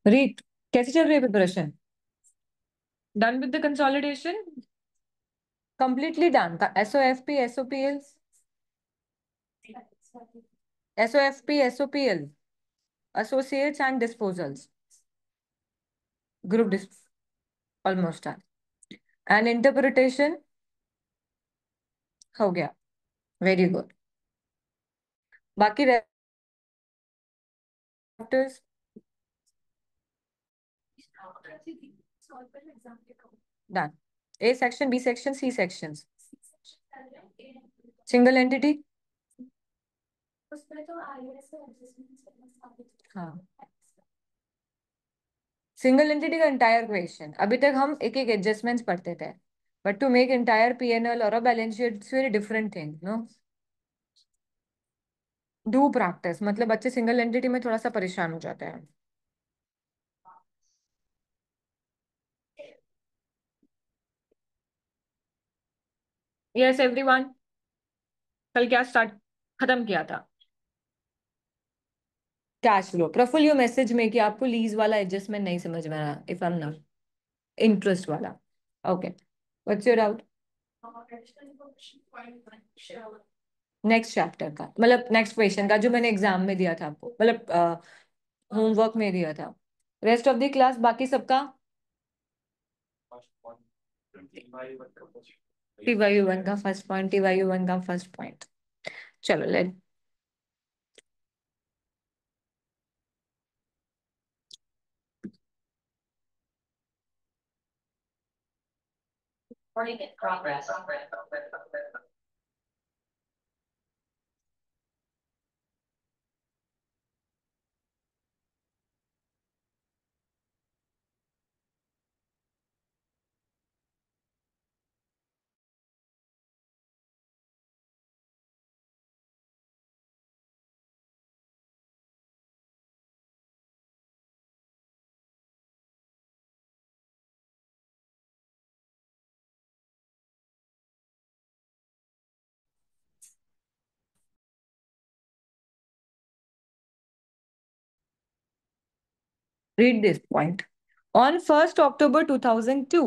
रीत, कैसी चल रही है preparation? Done with the consolidation? Completely done था। SOFP, SOPL, SOFP, SOPL, associates and disposals, group this almost done. And interpretation हो गया। Very good. बाकी रैप्टर्स done. A section, B section, C section, single entity. हाँ, single entity का entire question. अभी तक हम एक एक एडजस्टमेंट्स पढ़ते थे, but to make entire P and L और a balance sheet it's very different thing, no. Do practice, मतलब बच्चे सिंगल एंटिटी में थोड़ा सा परेशान हो जाते हैं। यस एवरीवन, कल क्या स्टार्ट खत्म किया था? Cash flow. Praful you message में कि आपको लीज वाला एडजस्टमेंट नहीं समझ में आया, if I am not, interest वाला। Okay, what's your doubt? Next chapter का, मतलब नेक्स्ट क्वेश्चन का, जो मैंने एग्जाम में दिया था आपको, मतलब होमवर्क में दिया था। रेस्ट ऑफ द क्लास बाकी सबका टी वाई वन का first point, T Y one का फर्स्ट पॉइंट। चलो let. Read this point. On 1 October 2002,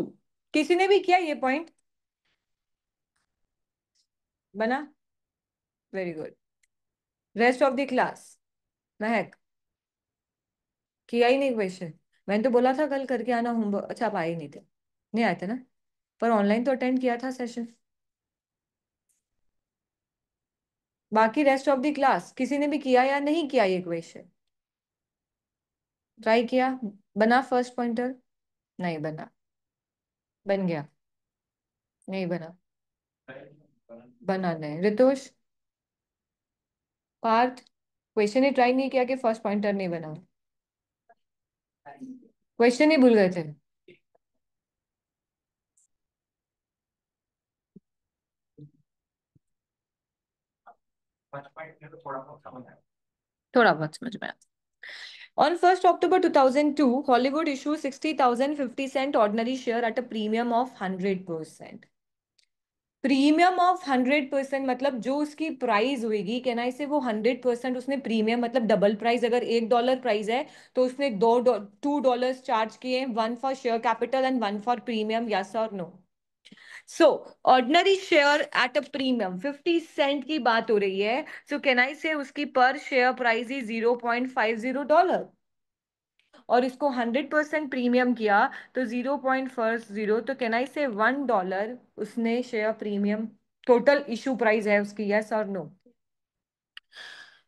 किसी ने भी किया ये पॉइंट? बना? Very good. Rest of the class, Mehak, किया ही नहीं क्वेश्चन? मैंने तो बोला था कल करके आना होमवर्क। अच्छा, आप आए ही नहीं थे, नहीं आए थे ना? पर ऑनलाइन तो अटेंड किया था सेशन। बाकी रेस्ट ऑफ द क्लास किसी ने भी किया या नहीं किया ये क्वेश्चन? ट्राई किया? बना फर्स्ट पॉइंटर? नहीं बना। बन गया? नहीं बना। बना नहीं। रितोष, पार्थ, क्वेश्चन ही ट्राई नहीं किया कि फर्स्ट पॉइंटर नहीं बना? क्वेश्चन ही भूल गए थे? थोड़ा बहुत समझ में आया। On 1st October 2002, Hollywood issued 60,050 ordinary share at a premium of 100%. Premium of 100% मतलब जो उसकी प्राइस होगी, कहना इसे वो 100% उसने प्रीमियम, मतलब डबल प्राइस। अगर $1 प्राइस है तो उसने $2 चार्ज किए, one for share capital and one for premium. Yes और no? So ordinary share at a premium 50 cent की बात हो रही है। सो कैन आई से उसकी पर शेयर प्राइस ही $0.50, और इसको 100% प्रीमियम किया तो 0.50, तो कैन आई से $1 उसने share premium total issue price है उसकी। यस और no?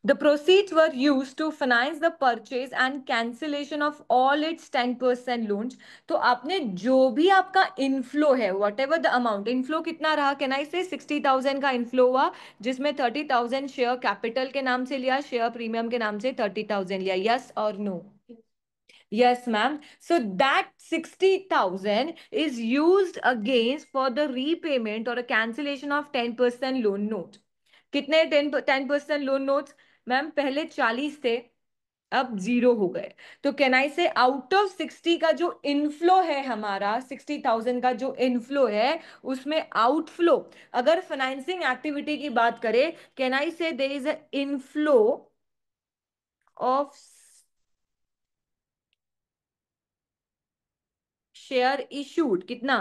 The proceeds were used to finance the purchase and cancellation of all its 10% loans. तो आपने जो भी आपका इनफ्लो है, what ever the amount, inflow कितना रहा? कैन आई से 60,000 का इनफ्लो हुआ, जिसमें 30,000 शेयर कैपिटल के नाम से लिया, शेयर प्रीमियम के नाम से 30,000 लिया। यस और no? Yes, ma'am. So that 60,000 is used against for the repayment or a cancellation of 10% loan note. कितने 10% लोन नोट्स? मैम पहले 40 थे, अब 0 हो गए। तो कैन आई से आउट ऑफ 60 का जो इनफ्लो है हमारा, 60,000 का जो इनफ्लो है, उसमें आउटफ्लो, अगर फाइनेंसिंग एक्टिविटी की बात करें, can I say there is a inflow of share issued, कितना?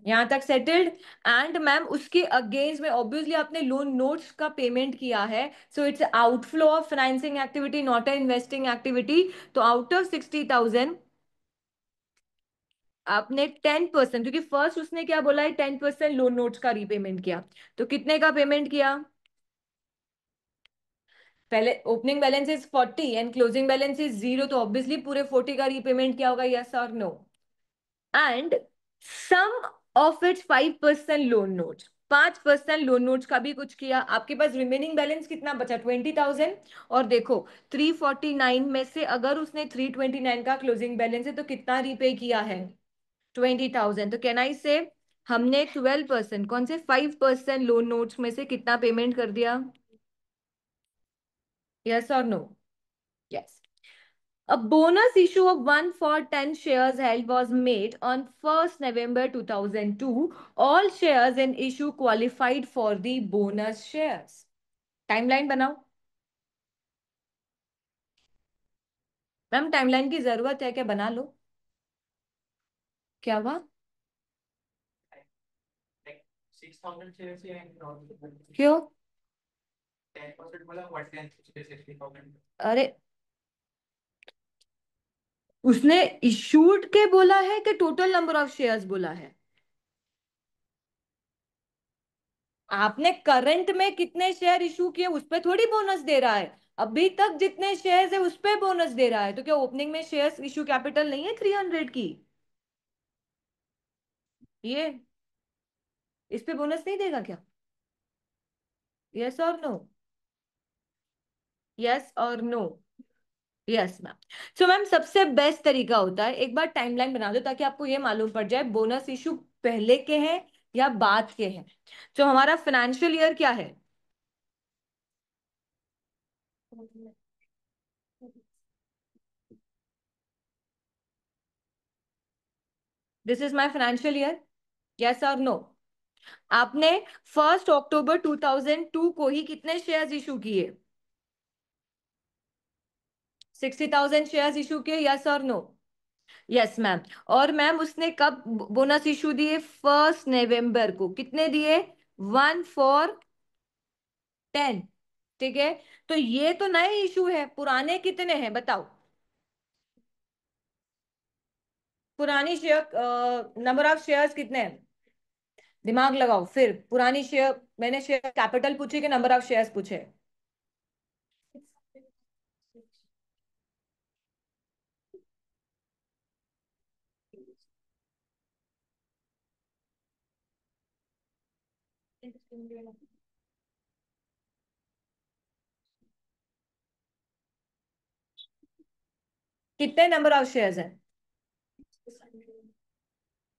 यहां तक सेटल्ड। एंड मैम उसके अगेंस्ट में ऑब्वियसली आपने लोन नोट्स का पेमेंट किया है, so it's outflow of financing activity, not a investing activity. तो आउट ऑफ 60,000 आपने 10%, क्योंकि फर्स्ट उसने क्या बोला है, 10% लोन नोट्स का रीपेमेंट किया, तो कितने का पेमेंट किया? पहले opening balance is 40 and closing balance is 0, तो ऑब्वियसली पूरे 40 का रीपेमेंट किया होगा, यस और no? And some of its 5% loan notes, 5% loan notes का भी कुछ किया। आपके पास रिमेनिंग बैलेंस कितना बचा? 20,000। और देखो 349 में से अगर उसने 329 का क्लोजिंग बैलेंस है तो कितना रीपे किया है? 20,000। तो कैन आई से हमने 12%, कौन से 5% लोन नोट्स में से कितना पेमेंट कर दिया? यस और no? Yes. A bonus issue of 1 for 10 shares held was made on 1st November 2002. All shares in issue qualified for the bonus shares. Timeline बनाओ। मैम टाइमलाइन की जरूरत है क्या? बना लो। क्या हुआ? क्यों? अरे उसने इशूड के बोला है कि टोटल नंबर ऑफ शेयर्स बोला है? आपने करंट में कितने शेयर इशू किए उस पे थोड़ी बोनस दे रहा है, अभी तक जितने शेयर्स है उस पे बोनस दे रहा है। तो क्या ओपनिंग में शेयर्स इशू कैपिटल नहीं है 300 की? ये इस पे बोनस नहीं देगा क्या? यस और नो? यस और no? Yes ma'am. So ma'am सबसे बेस्ट तरीका होता है एक बार टाइमलाइन बना दो ताकि आपको ये मालूम पड़ जाए बोनस इशू पहले के हैं या बाद के हैं। तो हमारा फाइनेंशियल ईयर क्या है? This is my financial year, yes और नो? आपने 1 अक्टूबर 2002 को ही कितने शेयर्स इशू किए? 60,000 शेयर्स इशू किए, यस और नो? Yes ma'am. और मैम उसने कब बोनस इशू दिए? 1 नवंबर को। कितने दिए? 1 for 10। ठीक है। तो ये तो नए इशू है, पुराने कितने हैं बताओ? पुरानी शेयर नंबर ऑफ शेयर्स कितने हैं? दिमाग लगाओ फिर। पुरानी शेयर, मैंने शेयर कैपिटल पूछे कि नंबर ऑफ शेयर्स पूछे? कितने नंबर ऑफ शेयर्स हैं?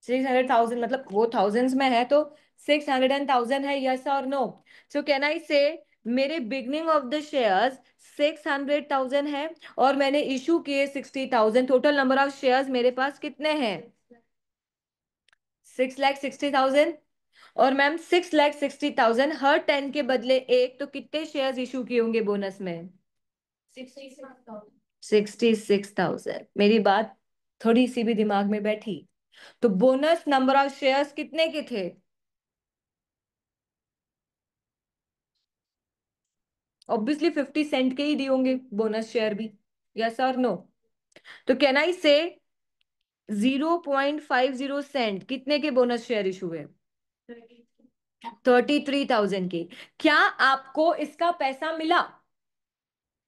600,000, मतलब वो थाउजेंड्स में है तो 600,000 है, यस और नो? सो कैन आई से मेरे बिगनिंग ऑफ द शेयर्स 600,000 है और मैंने इशू किए 60,000, टोटल नंबर ऑफ शेयर्स मेरे पास कितने हैं? 6,60,000। और मैम 6,60,000 हर 10 के बदले एक, तो कितने शेयर्स इशू किए होंगे बोनस में? 66,000। मेरी बात थोड़ी सी भी दिमाग में बैठी? तो बोनस नंबर ऑफ शेयर्स कितने के थे? ऑब्वियसली 50 सेंट के ही दिए होंगे बोनस शेयर भी, यस और नो? तो कैन आई से 0.50 सेंट कितने के बोनस शेयर इशू हुए? 33,000 के। क्या आपको इसका पैसा मिला?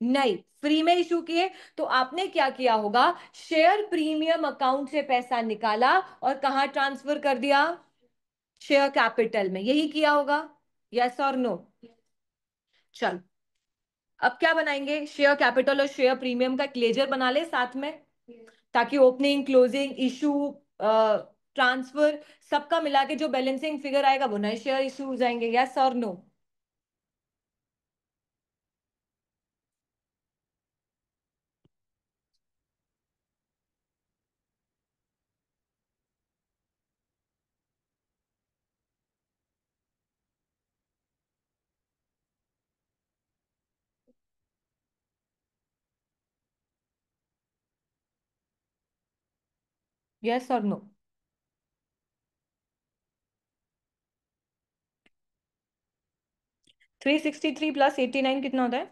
नहीं, फ्री में इशू किए। तो आपने क्या किया होगा? शेयर प्रीमियम अकाउंट से पैसा निकाला और कहां ट्रांसफर कर दिया? शेयर कैपिटल में, यही किया होगा, यस और नो? चल, अब क्या बनाएंगे, शेयर कैपिटल और शेयर प्रीमियम का एक लेजर बना ले साथ में, ताकि ओपनिंग क्लोजिंग इशू ट्रांसफर सबका मिला के जो बैलेंसिंग फिगर आएगा वो नए शेयर इशू हो जाएंगे। यस और नो? यस और नो? 363 प्लस 89 कितना होता है?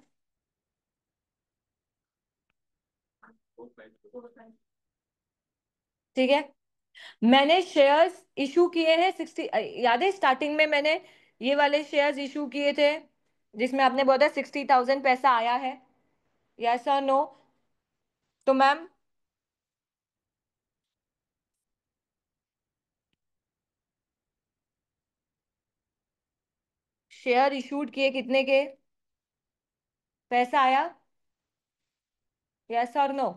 ठीक है, मैंने शेयर्स इशू किए हैं 60। याद है स्टार्टिंग में मैंने ये वाले शेयर्स इशू किए थे जिसमें आपने बोला था 60,000 पैसा आया है। यस और नो? तो मैम शेयर इशूड किए कितने के, पैसा आया? यस और नो?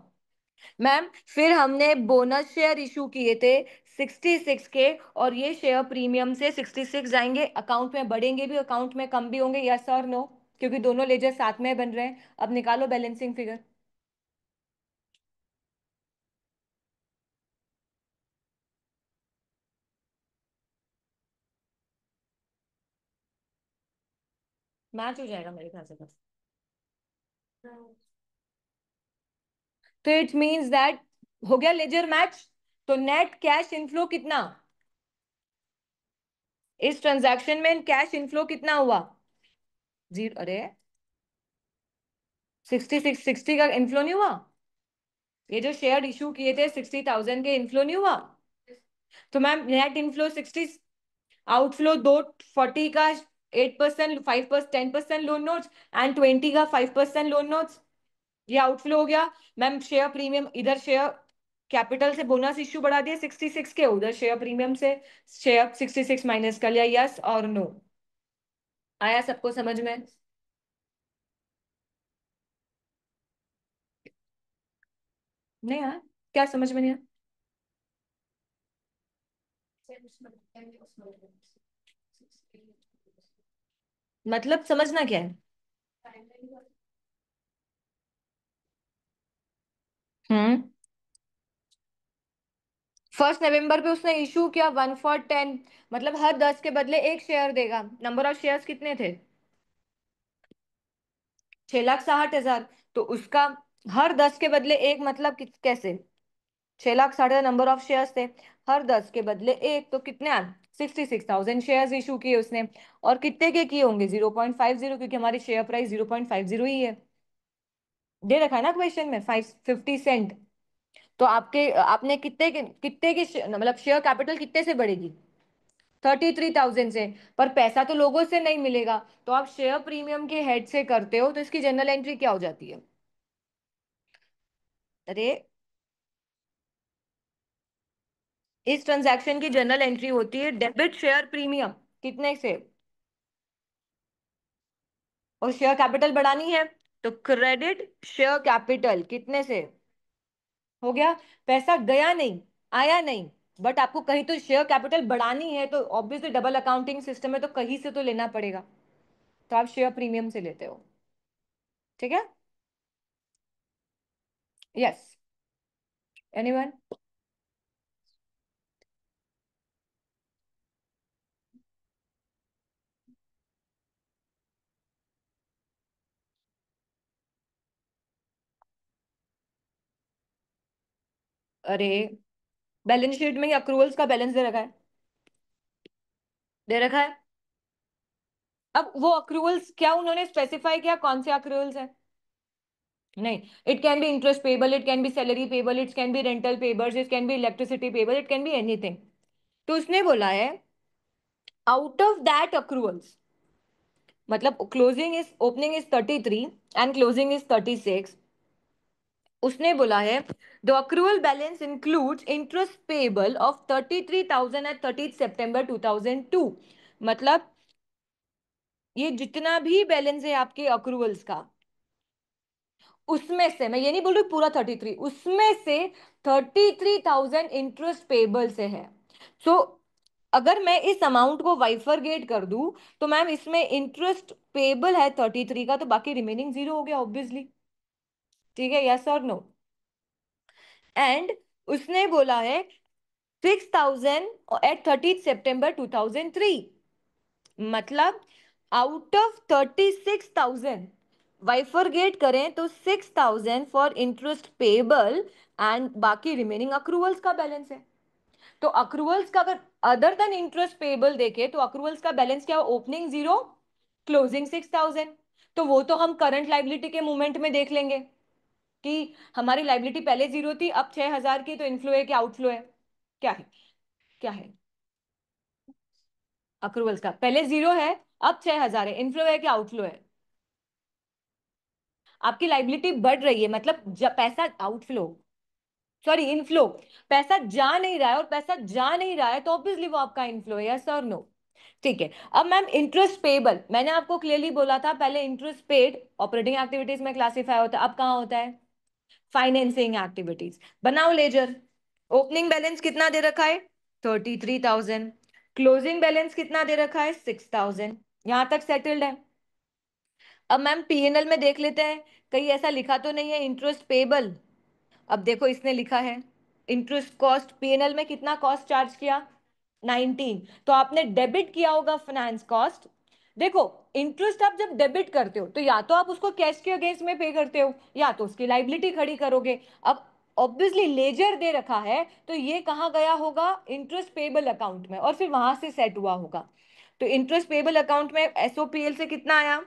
मैम फिर हमने बोनस शेयर इशू किए थे 66 के, और ये शेयर प्रीमियम से 66 जाएंगे, अकाउंट में बढ़ेंगे भी अकाउंट में कम भी होंगे। यस और नो? क्योंकि दोनों लेजर साथ में बन रहे हैं। अब निकालो बैलेंसिंग फिगर। मैच हो जाएगा मेरे ख्याल से तो। तो इट मींस दैट हो गया लेजर मैच। तो नेट कैश इनफ्लो कितना, इस ट्रांजैक्शन में कैश इनफ्लो कितना हुआ? जीरो? अरे 60 का इनफ्लो नहीं हुआ? ये जो शेयर इशू किए थे 60,000 के, इनफ्लो नहीं हुआ? तो मैम नेट इनफ्लो 60, आउटफ्लो दो 40 का 8%, 5%, 10% लोन नोट्स एंड 20 का 5% लोन नोट्स, ये आउटफ्लो हो गया। मैम शेयर प्रीमियम इधर शेयर कैपिटल से बोनस इश्यू बढ़ा दिया 66 के, उधर शेयर प्रीमियम से शेयर 66 माइनस कर लिया। यस और नो? आया सबको समझ में? नहीं आया? क्या समझ में नहीं आया? मतलब समझना क्या है? हम्म। 1 नवंबर पे उसने इशू किया 1 for 10, मतलब हर 10 के बदले एक शेयर देगा। नंबर ऑफ शेयर्स कितने थे? 6,60,000। तो उसका हर 10 के बदले एक, मतलब कैसे? 6,60,000 नंबर ऑफ शेयर्स थे, हर 10 के बदले एक, तो कितने आए? 66,000 शेयर्स इशू किए उसने। और कितने के किए होंगे? 0.50, क्योंकि हमारी शेयर प्राइस 0.50 ही है। दे रखा है ना क्वेश्चन में, 50 सेंट। तो आपके आपने कितने के मतलब शेयर कैपिटल कितने से बढ़ेगी? 33,000 से। पर पैसा तो लोगों से नहीं मिलेगा, तो आप शेयर प्रीमियम के हेड से करते हो, तो इसकी जनरल एंट्री क्या हो जाती है? अरे इस ट्रांजैक्शन की जनरल एंट्री होती है डेबिट शेयर प्रीमियम, कितने से? और शेयर कैपिटल बढ़ानी है, तो क्रेडिट शेयर कैपिटल कितने से? हो गया। पैसा गया नहीं, आया नहीं, बट आपको कहीं तो शेयर कैपिटल बढ़ानी है, तो ऑब्वियसली डबल अकाउंटिंग सिस्टम है, तो कहीं से तो लेना पड़ेगा। तो आप शेयर प्रीमियम से लेते हो। ठीक है? यस। एनीवन? अरे बैलेंस शीट में ही अक्रूवल्स का बैलेंस दे रखा है। दे रखा है। अब वो अक्रूवल्स क्या उन्होंने स्पेसिफाई किया कौन से अक्रूवल्स है? नहीं। It can be interest payable, it can be salary payable, it can be rental payables, it can be electricity payable, it can be anything. तो उसने बोला है आउट ऑफ दैट अक्रूवल्स, मतलब closing is opening is 33 and closing is 36। उसने बोला है the accrual balance includes interest payable of 33,000 at 30 September 2002। मतलब ये जितना भी बैलेंस है आपके अक्रूवल्स का, उसमें से, मैं ये नहीं बोल रही पूरा 33, उसमें से 33,000 इंटरेस्ट पेबल से है। सो अगर मैं इस अमाउंट को वाइफरगेट कर दूं, तो मैम इसमें इंटरेस्ट पेबल है 33 का, तो बाकी रिमेनिंग जीरो हो गया ऑब्वियसली। ठीक है, यस और नो? एंड उसने बोला है 6,000 एट 30 सितंबर 2003, मतलब आउट ऑफ 36,000 वाइफरगेट करें तो 6,000 फॉर इंटरेस्ट पेबल, एंड बाकी रिमेनिंग अक्रूवल्स का बैलेंस है। तो अक्रूवल्स का अगर अदर देन इंटरेस्ट पेबल देखे तो अक्रूवल्स का बैलेंस क्या? Opening zero, closing 6,000। तो वो तो हम करंट लाइबिलिटी के मूवमेंट में देख लेंगे कि हमारी लाइबिलिटी पहले जीरो थी, अब 6,000 की, तो इनफ्लो है कि आउटफ्लो है? क्या है? क्या है? अक्रूवल्स का पहले जीरो है, अब 6,000 है, इनफ्लो है कि आउटफ्लो है? आपकी लाइबिलिटी बढ़ रही है, मतलब पैसा आउटफ्लो, सॉरी इनफ्लो, पैसा जा नहीं रहा है, और पैसा जा नहीं रहा है तो ऑब्वियसली वो आपका इनफ्लो है, यस और नो? ठीक है। अब मैम इंटरेस्ट पेबल, मैंने आपको क्लियरली बोला था पहले इंटरेस्ट पेड ऑपरेटिंग एक्टिविटीज में क्लासिफाई होता है, अब कहाँ होता है? Financing activities. बनाओ लेजर। ओपनिंग बैलेंस कितना दे रखा है? 33,000। क्लोजिंग बैलेंस कितना दे रखा है? 6,000। यहां तक सेटल्ड है। अब मैम पीएनएल में देख लेते हैं, कहीं ऐसा लिखा तो नहीं है इंटरेस्ट पेबल? अब देखो इसने लिखा है इंटरेस्ट कॉस्ट, पीएनएल में कितना कॉस्ट चार्ज किया? 19। तो आपने डेबिट किया होगा फाइनेंस कॉस्ट। देखो, इंटरेस्ट आप जब डेबिट करते हो तो या तो आप उसको कैश के अगेंस्ट में पे करते हो, या तो उसकी लाइबिलिटी खड़ी करोगे। अब ऑब्वियसली लेजर दे रखा है, तो ये कहाँ गया होगा? इंटरेस्ट पेबल अकाउंट में, और फिर वहां से सेट हुआ होगा। तो इंटरेस्ट पेबल अकाउंट में एसओपीएल से कितना आया?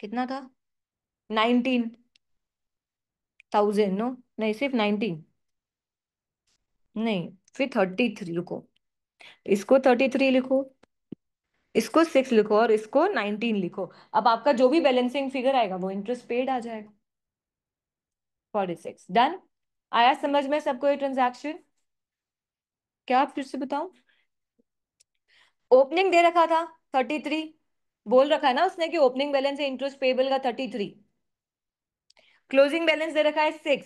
कितना था? 19,000। नो, नहीं, सिर्फ 19। नहीं, फिर 33 लिखो, इसको 33 लिखो, इसको 6 लिखो, और इसको 19 लिखो। अब आपका जो भी बैलेंसिंग फिगर आएगा वो इंटरेस्ट पेड आ जाएगा। 46 डन। आया समझ में सबको ये ट्रांजैक्शन? क्या आप फिर से बताऊं? ओपनिंग दे रखा था 33, बोल रखा है ना उसने कि ओपनिंग बैलेंस है इंटरेस्ट पेबल का 33। क्लोजिंग बैलेंस दे रखा है 6,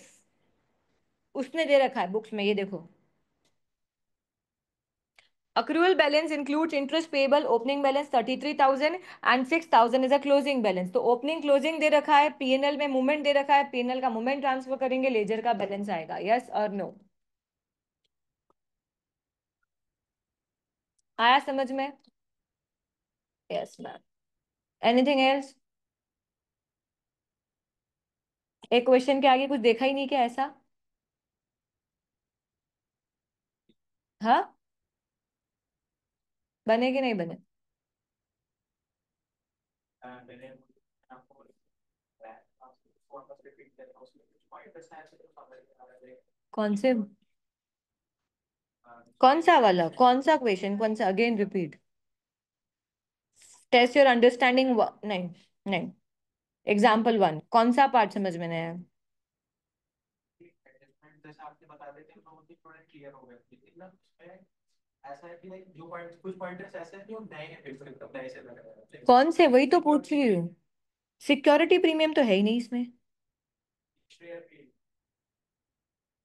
उसने दे रखा है बुक्स में, ये देखो। Accrual balance includes interest payable, opening balance 33,000 and 6,000 is a closing balance। तो opening closing दे रखा है, पीएनएल में मूवमेंट दे रखा है, पीएनएल का मूवमेंट ट्रांसफर करेंगे, लेजर का बैलेंस आएगा, यस और नो? आया समझ में? Yes ma'am. Anything else? एक क्वेश्चन के आगे कुछ देखा ही नहीं क्या ऐसा? हाँ, बने कि नहीं बने? कौन से? कौन सा वाला? कौन सा क्वेश्चन? कौन सा? Again repeat. Test your understanding. नहीं, नहीं, एग्जाम्पल वन, कौन सा पार्ट समझ में नहीं आया? कौन से? वही तो पूछ रही हूँ। सिक्योरिटी प्रीमियम तो है ही नहीं इसमें।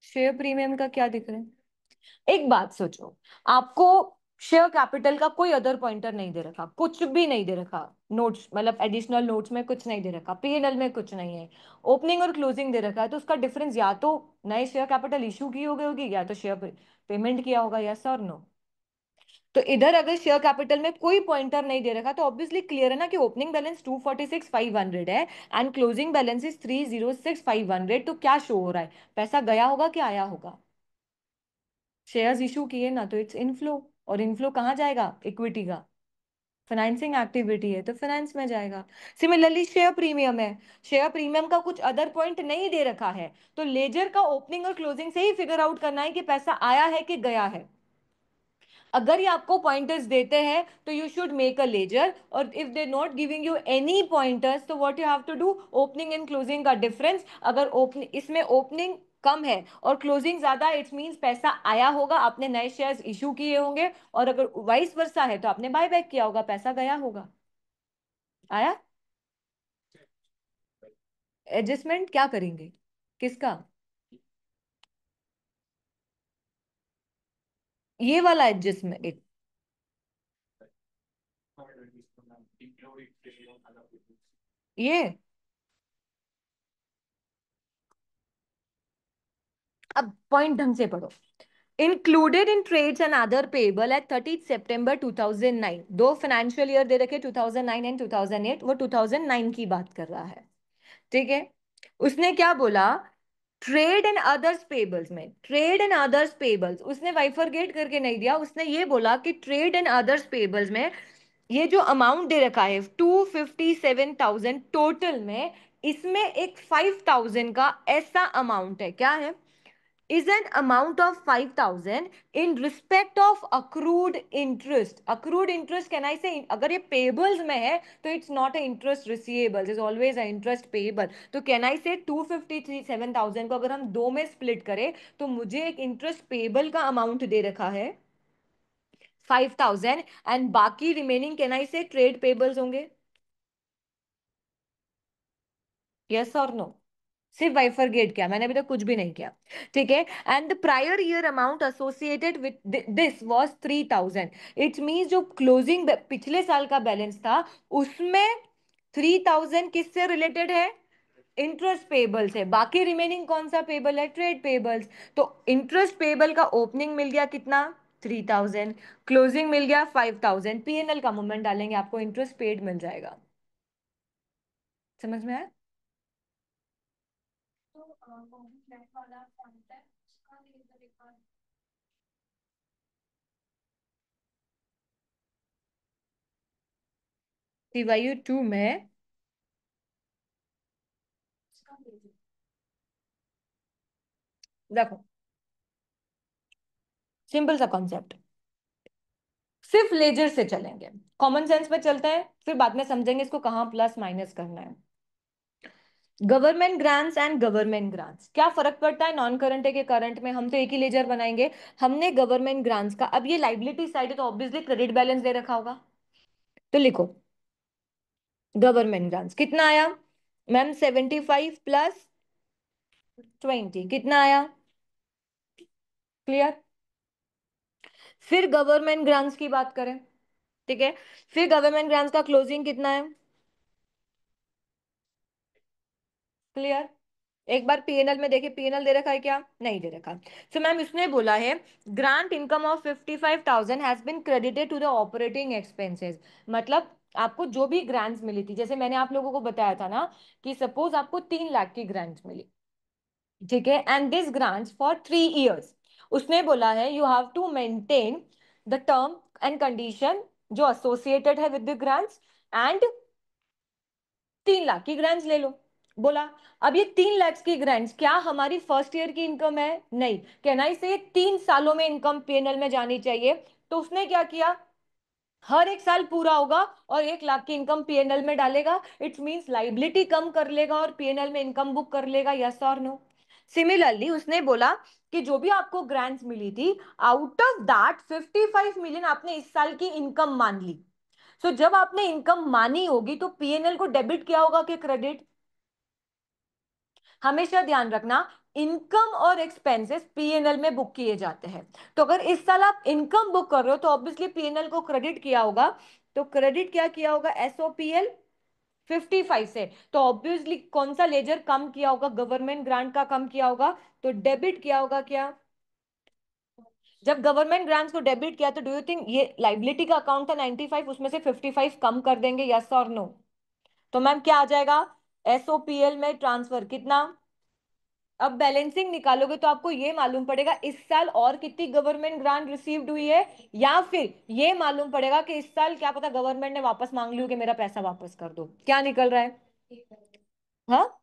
शेयर प्रीमियम का क्या दिख रहा है? एक बात सोचो, आपको शेयर कैपिटल का कोई अदर पॉइंटर नहीं दे रखा, कुछ भी नहीं दे रखा, नोट्स मतलब एडिशनल नोट्स में कुछ नहीं दे रखा, पीएनएल में कुछ नहीं है, ओपनिंग और क्लोजिंग दे रखा है, तो उसका डिफरेंस या तो नए शेयर कैपिटल इशू की हो गई होगी, या तो शेयर पेमेंट किया होगा, यस और नो? तो इधर अगर शेयर कैपिटल में कोई पॉइंटर नहीं दे रखा तो ऑब्वियसली क्लियर है ना कि ओपनिंग बैलेंस 246,500 है एंड क्लोजिंग बैलेंस इज 306,500। तो क्या शो हो रहा है? पैसा गया होगा कि आया होगा? शेयर्स इशू किए ना, तो इट्स इनफ्लो, और इनफ्लो कहाँ जाएगा? इक्विटी का फाइनेंसिंग एक्टिविटी है तो फाइनेंस में जाएगा। सिमिलरली शेयर प्रीमियम है, शेयर प्रीमियम का कुछ अदर पॉइंट नहीं दे रखा है, तो लेजर का ओपनिंग और क्लोजिंग से ही फिगर आउट करना है कि पैसा आया है कि गया है। अगर ये आपको पॉइंटर्स देते हैं तो you should make a ledger, और if they not giving you any pointers तो what you have to do, opening and closing का डिफरेंस, अगर ओपनिंग इसमें ओपनिंग कम है और क्लोजिंग ज्यादा है, इट्स मींस पैसा आया होगा, आपने नए शेयर्स इशू किए होंगे, और अगर वाइस वर्सा है तो आपने बाय बैक किया होगा, पैसा गया होगा। आया? एडजस्टमेंट क्या करेंगे? किसका? ये वाला एडजस्टमेंट? ये अब पॉइंट ढंग से पढ़ो। Included in trades and other payable at 30 September 2009। दो फाइनेंशियल ईयर दे रखे, 2009 एंड 2008, वो 2009 की बात कर रहा है। ठीक है। उसने क्या बोला? ट्रेड एंड अदर्स पेबल्स में, ट्रेड एंड अदर्स पेबल्स उसने बाइफरगेट करके नहीं दिया, उसने ये बोला कि ट्रेड एंड अदर्स पेबल्स में ये जो अमाउंट दे रखा है 257,000 टोटल में, इसमें एक 5,000 का ऐसा अमाउंट है, क्या है? is an amount of 5,000 in respect of accrued interest. Accrued interest, can I say, अगर ये payables में है तो it's not a interest receivables, is always a interest payable. तो can I say 257,000 को अगर हम दो में split करें तो मुझे एक interest payable का amount दे रखा है 5,000, and बाकी remaining can I say trade payables होंगे? Yes or no? सिर्फ बाइफरगेट किया मैंने, अभी तक कुछ भी नहीं किया। ठीक है। And the prior year amount associated with this was 3,000। It means जो क्लोजिंग पिछले साल का बैलेंस था उसमें 3,000 किससे रिलेटेड है? इंटरेस्ट पेबल से। बाकी रिमेनिंग कौन सा पेबल है? Trade payables. तो इंटरेस्ट पेबल का ओपनिंग मिल गया कितना? 3,000। क्लोजिंग मिल गया 5,000। पीएनएल का मूवमेंट डालेंगे, आपको इंटरेस्ट पेड मिल जाएगा। समझ में आया? सीवायू टू में देखो, सिंपल सा कॉन्सेप्ट, सिर्फ लेजर से चलेंगे, कॉमन सेंस में चलते हैं, फिर बाद में समझेंगे इसको कहाँ प्लस माइनस करना है। Government grants and government grants, क्या फर्क पड़ता है नॉन करंट है के करंट में? हम तो एक ही लेजर बनाएंगे। हमने गवर्नमेंट ग्रांट्स का, अब ये लाइबिलिटी साइड है तो ऑब्वियसली क्रेडिट बैलेंस दे रखा होगा, तो लिखो गवर्नमेंट ग्रांट्स कितना आया मैम? 75 + 20 कितना आया? क्लियर? फिर गवर्नमेंट ग्रांट्स की बात करें। ठीक है। फिर गवर्नमेंट ग्रांट्स का क्लोजिंग कितना है? क्लियर? एक बार पीएनएल में देखिए, पीएनएल दे रखा है क्या? नहीं दे रखा। सो मैम इसने बोला है grant income of 55,000 has been credited to the operating expenses. मतलब आपको जो भी ग्रांट्स मिली थी, जैसे मैंने आप लोगों को बताया था ना कि सपोज आपको 3 लाख की ग्रांट्स मिली, ठीक है, and this grants for 3 years. उसने बोला है you have to maintain the term and condition जो एसोसिएटेड है with the grants, and 3 lakh की ग्रांट्स ले लो। बोला अब ये 3 लाख की ग्रांट्स क्या हमारी फर्स्ट ईयर की इनकम है? नहीं। कहना इसे 3 सालों में इनकम पीएनएल में जानी चाहिए। तो उसने क्या किया, हर एक साल पूरा होगा और 1 लाख की इनकम पीएनएल में डालेगा। इट्स मींस लाइबिलिटी कम कर लेगा और पीएनएल में इनकम बुक कर लेगा। यस और नो? सिमिलरली उसने बोला कि जो भी आपको ग्रांट्स मिली थी, आउट ऑफ दैट 55 मिलियन आपने इस साल की इनकम मान ली। सो जब आपने इनकम मानी होगी तो पीएनएल को डेबिट किया होगा कि क्रेडिट? हमेशा ध्यान रखना, इनकम और एक्सपेंसेस पीएनएल में बुक किए जाते हैं। तो अगर इस साल आप इनकम बुक कर रहे हो तो ऑब्वियसली पीएनएल को क्रेडिट किया होगा। तो क्रेडिट क्या किया होगा? एसओपीएल 55 से। तो ऑब्वियसली कौन सा लेजर कम किया होगा? गवर्नमेंट ग्रांट का कम किया होगा, तो डेबिट किया होगा क्या? जब गवर्नमेंट ग्रांट्स को डेबिट किया तो डू यू थिंक ये लाइबिलिटी का अकाउंट था 95, उसमें से 55 कम कर देंगे? यस और नो? तो मैम क्या आ जाएगा? एसओपीएल में ट्रांसफर कितना? अब बैलेंसिंग निकालोगे तो आपको ये मालूम पड़ेगा इस साल और कितनी गवर्नमेंट ग्रांट रिसीव्ड हुई है, या फिर ये मालूम पड़ेगा कि इस साल क्या पता गवर्नमेंट ने वापस मांग लियो कि मेरा पैसा वापस कर दो। क्या निकल रहा है? हाँ,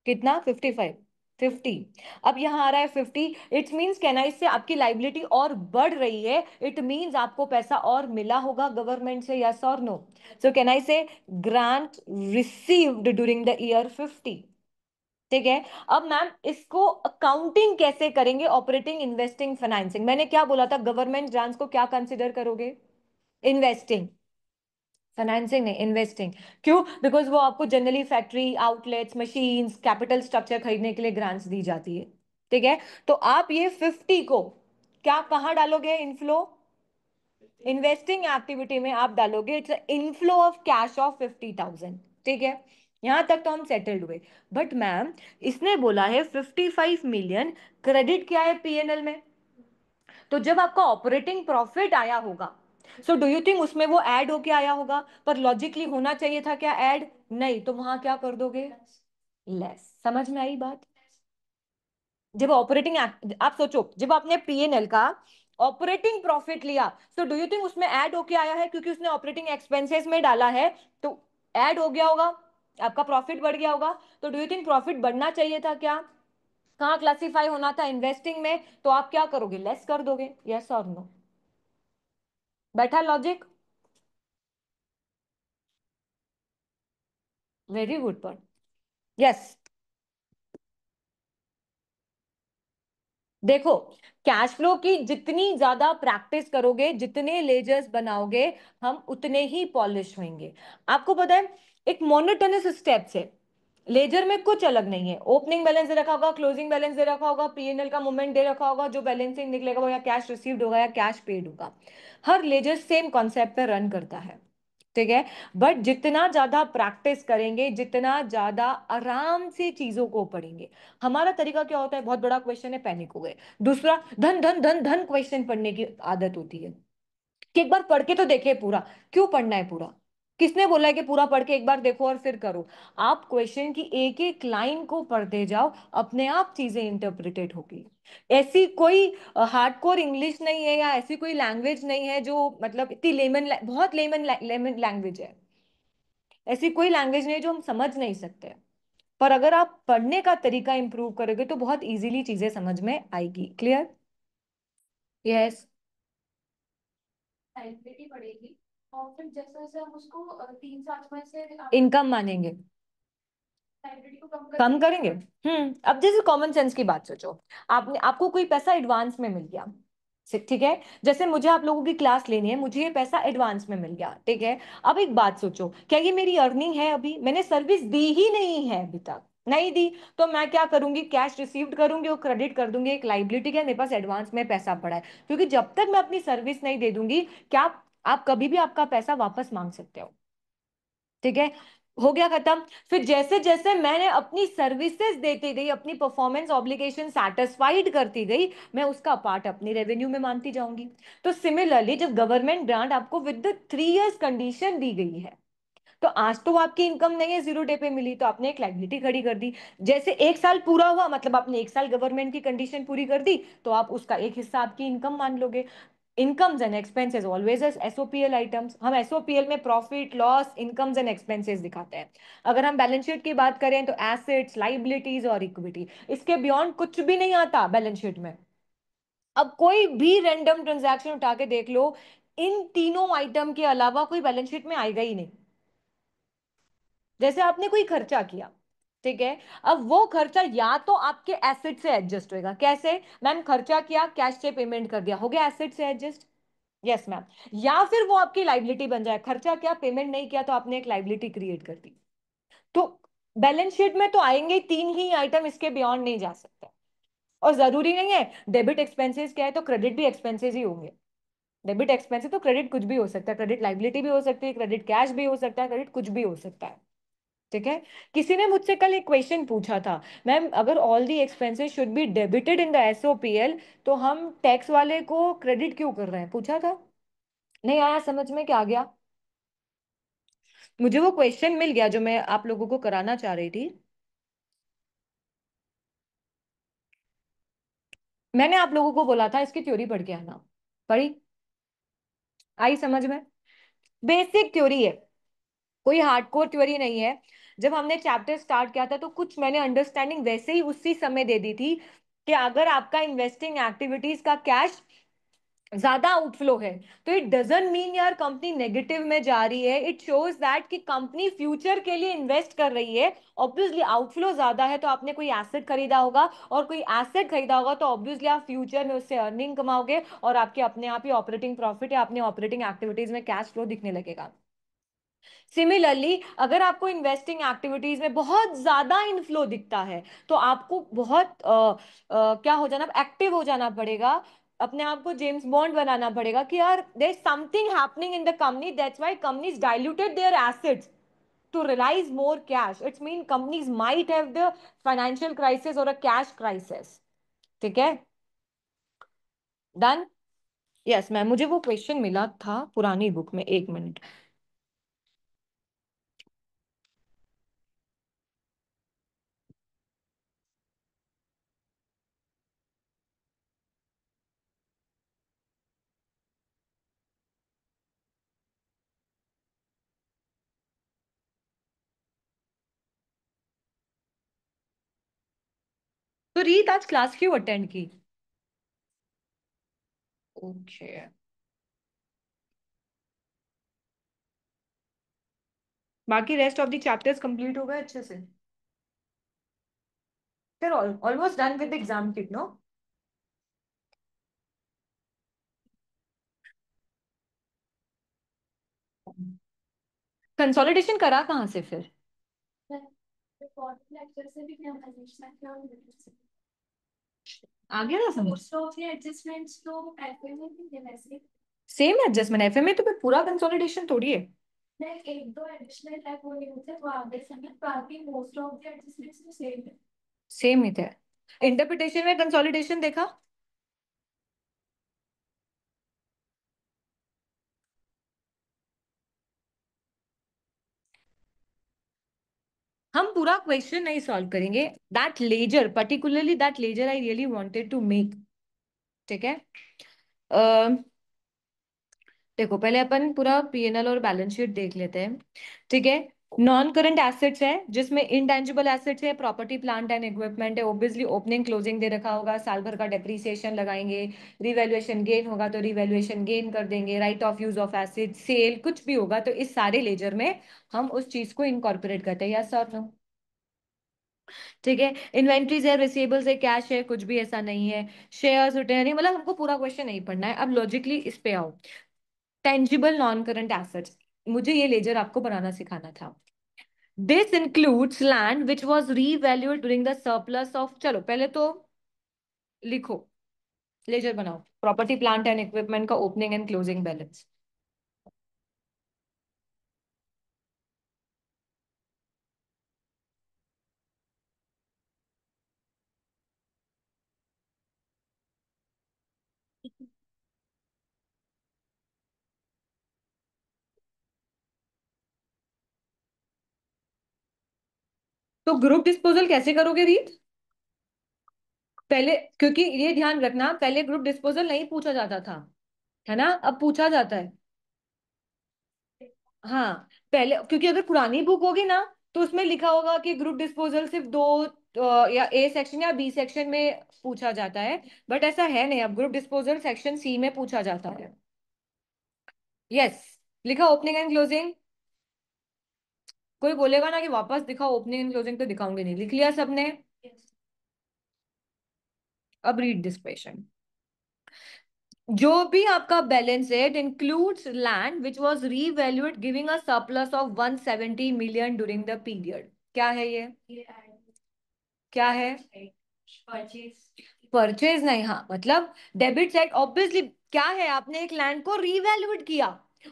कितना? 55, 50। अब यहाँ आ रहा है 50। इट मीन्स कैन आई से आपकी लाइबिलिटी और बढ़ रही है। इट मीन्स आपको पैसा और मिला होगा गवर्नमेंट से। यस और नो? सो कैन आई से grant received during the year 50। ठीक है। अब मैम इसको अकाउंटिंग कैसे करेंगे? Operating, investing, financing. मैंने क्या बोला था? गवर्नमेंट ग्रांट्स को क्या कंसिडर करोगे? इन्वेस्टिंग। फाइनेंसिंग नहीं, इन्वेस्टिंग। क्यों? बिकॉज वो आपको generally factory outlets machines capital structure खरीदने के लिए ग्रांट्स दी जाती है। ठीक है, तो आप ये 50 को क्या कहाँ डालोगे? इनफ्लो, इन्वेस्टिंग एक्टिविटी में आप डालोगे। It's inflow of cash of 50,000। ठीक है, यहां तक तो हम सेटल्ड हुए। बट मैम, इसने बोला है 55 मिलियन क्रेडिट क्या है पीएनएल में। तो जब आपका ऑपरेटिंग प्रॉफिट आया होगा, सो डू यू थिंक उसमें वो ऐड होके आया होगा? पर लॉजिकली होना चाहिए था क्या ऐड? नहीं, तो वहां क्या कर दोगे? लेस। समझ में आई बात? जब ऑपरेटिंग, आप सोचो, जब आपने पीएनएल का ऑपरेटिंग प्रॉफिट लिया, तो डू यू थिंक उसमें ऐड होके आया है? क्योंकि उसने ऑपरेटिंग एक्सपेंसेस में डाला है, तो ऐड हो गया होगा, आपका प्रॉफिट बढ़ गया होगा। तो डू यू थिंक प्रॉफिट बढ़ना चाहिए था क्या? कहाँ क्लासिफाई होना था? इन्वेस्टिंग में। तो आप क्या करोगे? लेस कर दोगे। यस और नो? बैठा लॉजिक? वेरी गुड पर। यस। देखो, कैश फ्लो की जितनी ज्यादा प्रैक्टिस करोगे, जितने लेजर्स बनाओगे, हम उतने ही पॉलिश होंगे। आपको पता है, एक मोनोटोनस स्टेप्स है। लेजर में कुछ अलग नहीं है। ओपनिंग बैलेंस दे रखा होगा, क्लोजिंग बैलेंस दे रखा होगा, पीएनएल का मूवमेंट दे रखा होगा, जो बैलेंसिंग निकलेगा वो या कैश रिसीव्ड होगा या कैश पेड होगा। हर लेजर सेम कॉन्सेप्ट पे रन करता है। ठीक है, बट जितना ज्यादा प्रैक्टिस करेंगे, जितना ज्यादा आराम से चीजों को पढ़ेंगे। हमारा तरीका क्या होता है? बहुत बड़ा क्वेश्चन है, पैनिक हो गए। दूसरा, धन धन धन धन क्वेश्चन पढ़ने की आदत होती है कि एक बार पढ़ के तो देखे पूरा। क्यों पढ़ना है पूरा? किसने बोला है कि पूरा पढ़ के एक बार देखो और फिर करो? आप क्वेश्चन की एक एक लाइन को पढ़ते जाओ, अपने आप चीजें इंटरप्रिटेट होगी। ऐसी कोई हार्डकोर इंग्लिश नहीं है, या ऐसी कोई लैंग्वेज नहीं है जो मतलब इतनी लेमन, बहुत लेमन लैंग्वेज है। ऐसी कोई लैंग्वेज नहीं है जो हम समझ नहीं सकते। पर अगर आप पढ़ने का तरीका इंप्रूव करोगे तो बहुत इजीली चीजें समझ में आएगी। क्लियर? यस। लाइबिलिटी पड़ेगी, और फिर जैसे जैसे हम उसको 3 साल में से इनकम मानेंगे, लाइबिलिटी को कम करेंगे। अब जैसे कॉमन सेंस की बात सोचो। आपने, आपको कोई पैसा एडवांस में मिल गया। ठीक है, जैसे मुझे आप लोगों की क्लास लेनी है, मुझे ये पैसा एडवांस में मिल गया। ठीक है, अब एक बात सोचो, क्या ये मेरी अर्निंग है? अभी मैंने सर्विस दी ही नहीं है, अभी तक नहीं दी। तो मैं क्या करूंगी? कैश रिसीव्ड करूंगी और क्रेडिट कर दूंगी एक लाइबिलिटी के, मेरे पास एडवांस में पैसा पड़ा है। क्योंकि जब तक मैं अपनी सर्विस नहीं दे दूंगी, क्या आप कभी भी आपका पैसा वापस मांग सकते हो। ठीक है, हो गया खत्म। फिर जैसे जैसे मैंने अपनी सर्विसेज देती गई, अपनी परफॉर्मेंस ऑब्लिगेशन सेटिस्फाइड करती गई, मैं उसका पार्ट अपनी रेवेन्यू में मानती जाऊंगी। तो सिमिलरली, जब गवर्नमेंट ग्रांट आपको विद द 3 इयर्स कंडीशन दी गई है, तो आज तो आपकी इनकम नहीं है, 0 डे पे मिली, तो आपने एक लाइबिलिटी खड़ी कर दी। जैसे 1 साल पूरा हुआ, मतलब आपने 1 साल गवर्नमेंट की कंडीशन पूरी कर दी, तो आप उसका एक हिस्सा आपकी इनकम मान लोगे। Incomes and expenses always as SOPL items. हम एसओपीएल में profit loss incomes and expenses दिखाते हैं। अगर हम बैलेंस शीट की बात करें तो एसेट्स लाइबिलिटीज और इक्विटी, इसके बियॉन्ड कुछ भी नहीं आता बैलेंस शीट में। अब कोई भी रैंडम ट्रांजैक्शन उठा के देख लो, इन तीनों आइटम के अलावा कोई बैलेंस शीट में आएगा ही नहीं। जैसे आपने कोई खर्चा किया, ठीक है, अब वो खर्चा या तो आपके एसेट से एडजस्ट होएगा। कैसे? मैम, खर्चा किया, कैश से पेमेंट कर दिया, हो गया एसेट से एडजस्ट। Yes ma'am. या फिर वो आपकी लाइबिलिटी बन जाए, खर्चा किया, पेमेंट नहीं किया, तो आपने एक लाइबिलिटी क्रिएट कर दी। तो बैलेंस शीट में तो आएंगे 3 ही आइटम, इसके बियॉन्ड नहीं जा सकते। और जरूरी नहीं है डेबिट एक्सपेंसेस क्या है तो क्रेडिट भी एक्सपेंसेस ही होंगे। डेबिट एक्सपेंसेस तो क्रेडिट कुछ भी हो सकता है, क्रेडिट लाइबिलिटी भी हो सकती है, क्रेडिट कैश भी हो सकता है, क्रेडिट कुछ भी हो सकता है। ठीक है, किसी ने मुझसे कल एक क्वेश्चन पूछा था, मैम अगर all the expenses should be debited in the SOPL, तो हम टैक्स वाले को क्रेडिट क्यों कर रहे हैं? पूछा था। नहीं आया समझ में? क्या आ गया? मुझे वो क्वेश्चन मिल गया जो मैं आप लोगों को कराना चाह रही थी। मैंने आप लोगों को बोला था इसकी थ्योरी पढ़ के आना। पढ़ी? आई समझ में? बेसिक थ्योरी है, कोई हार्डकोर थ्योरी नहीं है। जब हमने चैप्टर स्टार्ट किया था तो कुछ मैंने अंडरस्टैंडिंग वैसे ही उसी समय दे दी थी कि अगर आपका इन्वेस्टिंग एक्टिविटीज का कैश ज्यादा आउटफ्लो है, तो इट डजंट मीन यार कंपनी नेगेटिव में जा रही है। इट शोज दैट कि कंपनी फ्यूचर के लिए इन्वेस्ट कर रही है। ऑब्वियसली आउटफ्लो ज्यादा है तो आपने कोई एसेट खरीदा होगा, और कोई एसेट खरीदा होगा तो ऑब्वियसली आप फ्यूचर में उससे अर्निंग कमाओगे, और आपके अपने आप ही ऑपरेटिंग प्रॉफिट या अपने ऑपरेटिंग एक्टिविटीज में कैश फ्लो दिखने लगेगा। सिमिलरली अगर आपको इन्वेस्टिंग एक्टिविटीज में बहुत ज्यादा इनफ्लो दिखता है, तो आपको बहुत क्या हो जाना, एक्टिव हो जाना पड़ेगा, अपने आप को जेम्स बॉन्ड बनाना पड़ेगा कि यार there is something happening in the company, that's why companies diluted their assets to realize more cash. It's mean companies might have the financial crisis or a cash crisis. ठीक है, done. Yes ma'am, मुझे वो question मिला था पुरानी book में, एक minute. तो रीत आज क्लास क्यों अटेंड की? ओके। बाकी rest of the chapters complete हो गए अच्छे से? फिर almost done with exam kit, no? Consolidation करा कहाँ से फिर? आ गया ना समझ? सेम एडजस्टमेंट एफए में तो फिर पूरा कंसोलिडेशन थोड़ी है। सेम ही थे। इंटरप्रिटेशन में कंसोलिडेशन देखा? हम पूरा क्वेश्चन नहीं सॉल्व करेंगे, that ledger particularly, that ledger I really wanted to make. ठीक है। देखो पहले अपन पूरा पीएनएल और बैलेंस शीट देख लेते हैं। ठीक है। नॉन करंट एसेट्स है जिसमें इंटेंजिबल एसेट्स है, प्रॉपर्टी प्लांट एंड इक्विपमेंट है, ऑब्वियसली ओपनिंग क्लोजिंग दे रखा होगा, साल भर का डेप्रिसिएशन लगाएंगे, रिवैल्यूएशन गेन होगा तो रिवैल्यूएशन गेन कर देंगे, write off use of asset, sale कुछ भी होगा तो इस सारे लेजर में हम उस चीज को इनकॉर्पोरेट करते हैं, यस और नो? ठीक है। इन्वेंट्रीज है, रिसीवेबल्स है, कैश है, कुछ भी ऐसा नहीं है। शेयर्स रिटर्न नहीं, मतलब हमको पूरा क्वेश्चन नहीं पढ़ना है, अब लॉजिकली इस पे आओ। टेंजिबल नॉन करंट एसेट्स, मुझे ये लेजर आपको बनाना सिखाना था। This includes land which was revalued during the surplus of, चलो पहले तो लिखो, लेजर बनाओ, प्रॉपर्टी प्लांट एंड इक्विपमेंट का ओपनिंग एंड क्लोजिंग बैलेंस। तो ग्रुप डिस्पोजल कैसे करोगे रीत? पहले, क्योंकि ये ध्यान रखना, पहले ग्रुप डिस्पोजल नहीं पूछा जाता था, है ना, अब पूछा जाता है। हाँ, पहले क्योंकि अगर पुरानी बुक होगी ना तो उसमें लिखा होगा कि ग्रुप डिस्पोजल सिर्फ दो या ए सेक्शन या बी सेक्शन में पूछा जाता है, बट ऐसा है नहीं, अब ग्रुप डिस्पोजल सेक्शन सी में पूछा जाता है। यस। लिखा ओपनिंग एंड क्लोजिंग। कोई बोलेगा ना कि वापस दिखाओ ओपनिंग एंड क्लोजिंग, तो दिखाऊंगी नहीं, लिख लिया सबने? अब रीड दिस क्वेश्चन। जो भी आपका बैलेंस है, it includes land which was revalued giving a surplus of 170 million during the period. क्या है ये? क्या है? परचेज नहीं, हाँ मतलब डेबिट साइड ऑब्वियसली। क्या है, आपने एक लैंड को रीवैल्यूएट किया,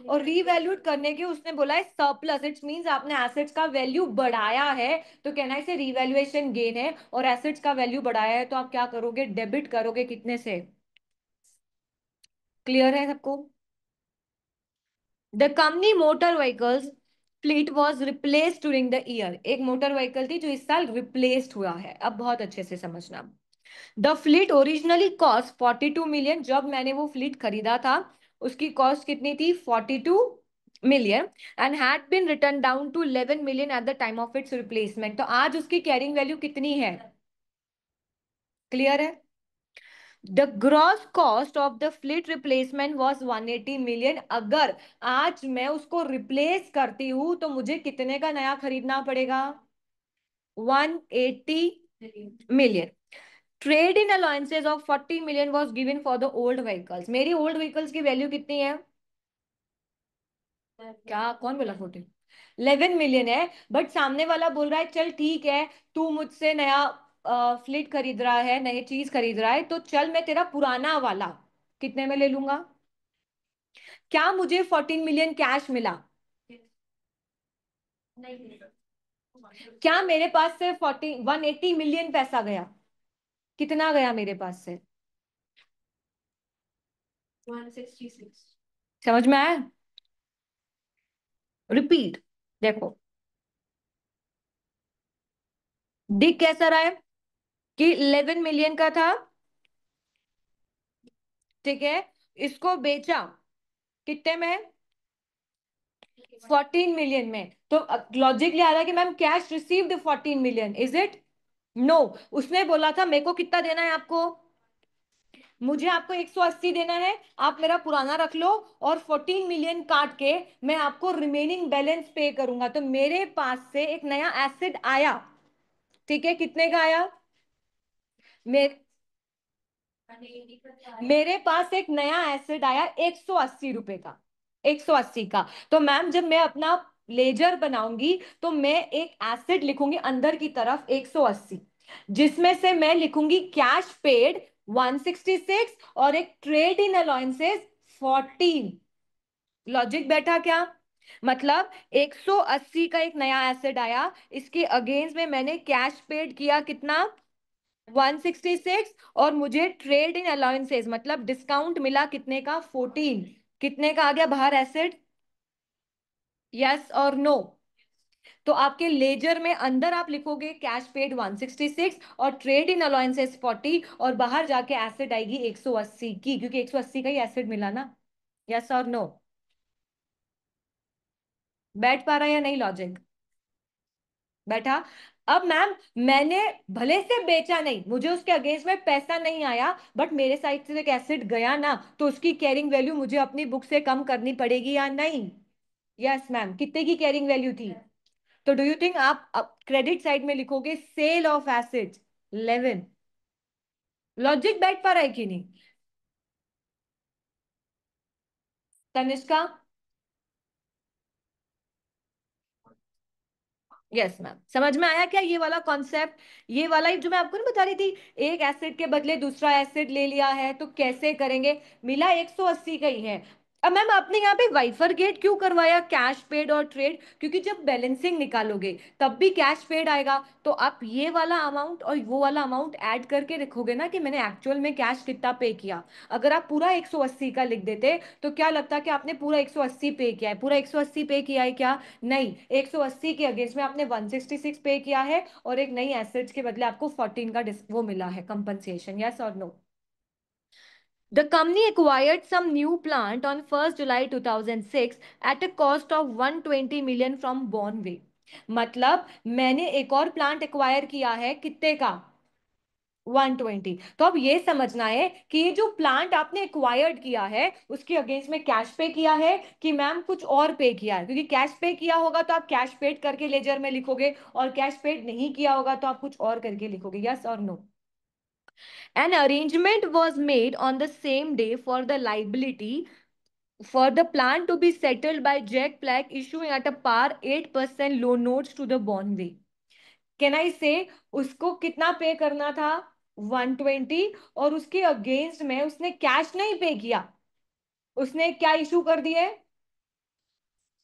और रीवैल्यूएट करने के उसने बोला है सरप्लस, इट्स मींस आपने एसेट्स का वैल्यू बढ़ाया है, तो कहना है इसे रीवैल्यूएशन गेन है, और एसेट्स का वैल्यू बढ़ाया है तो आप क्या करोगे, डेबिट करोगे, कितने से? क्लियर है सबको? The company motor vehicles fleet was replaced during the year, एक मोटर व्हीकल थी जो इस साल रिप्लेस्ड हुआ है, अब बहुत अच्छे से समझना। The fleet originally cost 42 million, जब मैंने वो फ्लीट खरीदा था उसकी कॉस्ट कितनी थी, 42 million, and had been written down to 11 million at the time of its replacement, तो आज उसकी कैरिंग वैल्यू कितनी है? क्लियर है? The gross cost of the fleet replacement was 180 million, अगर आज मैं उसको रिप्लेस करती हूं तो मुझे कितने का नया खरीदना पड़ेगा? 180 million. Trade in allowances of 40 million was given for the old vehicles, मेरी ओल्ड व्हीकल्स की वैल्यू कितनी है? क्या, कौन बोला 40? 11 मिलियन है, बट सामने वाला बोल रहा है चल ठीक है, तू मुझसे नया फ्लिट खरीद रहा है, नई चीज खरीद रहा है, तो चल मैं तेरा पुराना वाला कितने में ले लूंगा। क्या मुझे 14 मिलियन कैश मिला? क्या मेरे पास से 180 मिलियन पैसा गया? कितना गया मेरे पास से? 166। समझ में आया? रिपीट। देखो, दिख कैसा रहा है कि 11 मिलियन का था, ठीक है, इसको बेचा कितने में? 14 मिलियन में। तो लॉजिकली आ रहा है कि ma'am cash received 14 million, is it? No. उसने बोला था मेरे को कितना देना है आपको, मुझे आपको 180 देना है, आप मेरा पुराना रख लो, और 14 मिलियन काट के मैं आपको रिमेनिंग बैलेंस पे करूंगा। तो मेरे पास से एक नया एसेट आया, ठीक है, कितने का आया? मेरे मेरे पास एक नया एसेट आया 180 रुपए का, 180 का। तो मैम जब मैं अपना लेजर बनाऊंगी तो मैं एक एसेट लिखूंगी अंदर की तरफ 180, जिसमें से मैं लिखूंगी कैश पेड 166 और एक ट्रेड इन अलाउंसेस 14। लॉजिक बैठा क्या? मतलब 180 का एक नया एसेट आया, इसके अगेंस्ट में मैंने कैश पेड किया कितना? 166, और मुझे ट्रेड इन अलाउंसेस मतलब डिस्काउंट मिला कितने का? 14। कितने का आ गया बाहर एसेट? यस और नो? तो आपके लेजर में अंदर आप लिखोगे कैश पेड 166 और ट्रेड इन अलाउंसेस 40, और बाहर जाके एसेट आएगी 180 की, क्योंकि 180 का ही एसेट मिला ना। यस और नो? बैठ पा रहा है या नहीं लॉजिक? बैठा। अब मैम मैंने भले से बेचा नहीं, मुझे उसके अगेंस्ट में पैसा नहीं आया, बट मेरे साइड से एक एसेट गया ना, तो उसकी कैरिंग वैल्यू मुझे अपनी बुक से कम करनी पड़ेगी या नहीं? यस मैम, कितने की कैरिंग वैल्यू थी? तो डू यू थिंक आप क्रेडिट साइड में लिखोगे सेल ऑफ एसेट्स 11? लॉजिक बैठ पा रहा है कि नहीं? तनिष्का? यस मैम, समझ में आया क्या ये वाला कॉन्सेप्ट? ये वाला ही जो मैं आपको नहीं बता रही थी, एक एसिड के बदले दूसरा एसिड ले लिया है तो कैसे करेंगे। मिला 180 का ही है। अब मैम आपने यहाँ पे वाइफरगेट क्यों करवाया कैश पेड और ट्रेड? क्योंकि जब बैलेंसिंग निकालोगे तब भी कैश पेड आएगा, तो आप ये वाला अमाउंट और वो वाला अमाउंट ऐड करके रखोगे ना कि मैंने एक्चुअल में कैश कितना पे किया। अगर आप पूरा 180 का लिख देते तो क्या लगता कि आपने पूरा 180 पे किया है? पूरा 180 पे किया है क्या? नहीं, 180 के अगेंस्ट में आपने 166 पे किया है, और एक नई एसेट्स के बदले आपको 14 का वो मिला है कंपनसेशन। यस और no? The company acquired some new plant on 1st July 2006 at a cost of 120 million from Bonway। मतलब मैंने एक और प्लांट एक्वायर किया है कितने का? 120। तो अब ये समझना है कि ये जो प्लांट आपने एक्वायर्ड किया है उसके अगेंस्ट में कैश पे किया है कि मैम कुछ और पे किया है? क्योंकि कैश पे किया होगा तो आप कैश पेड करके लेजर में लिखोगे, और कैश पेड नहीं किया होगा तो आप कुछ और करके लिखोगे। यस और no? An arrangement was made on the same day for the liability for the plan to be settled by Jack Black issuing at a par 8% loan notes to the Bonway। Can I से उसको कितना पे करना था? 120। और उसके against में उसने कैश नहीं पे किया, उसने क्या इशू कर दिए?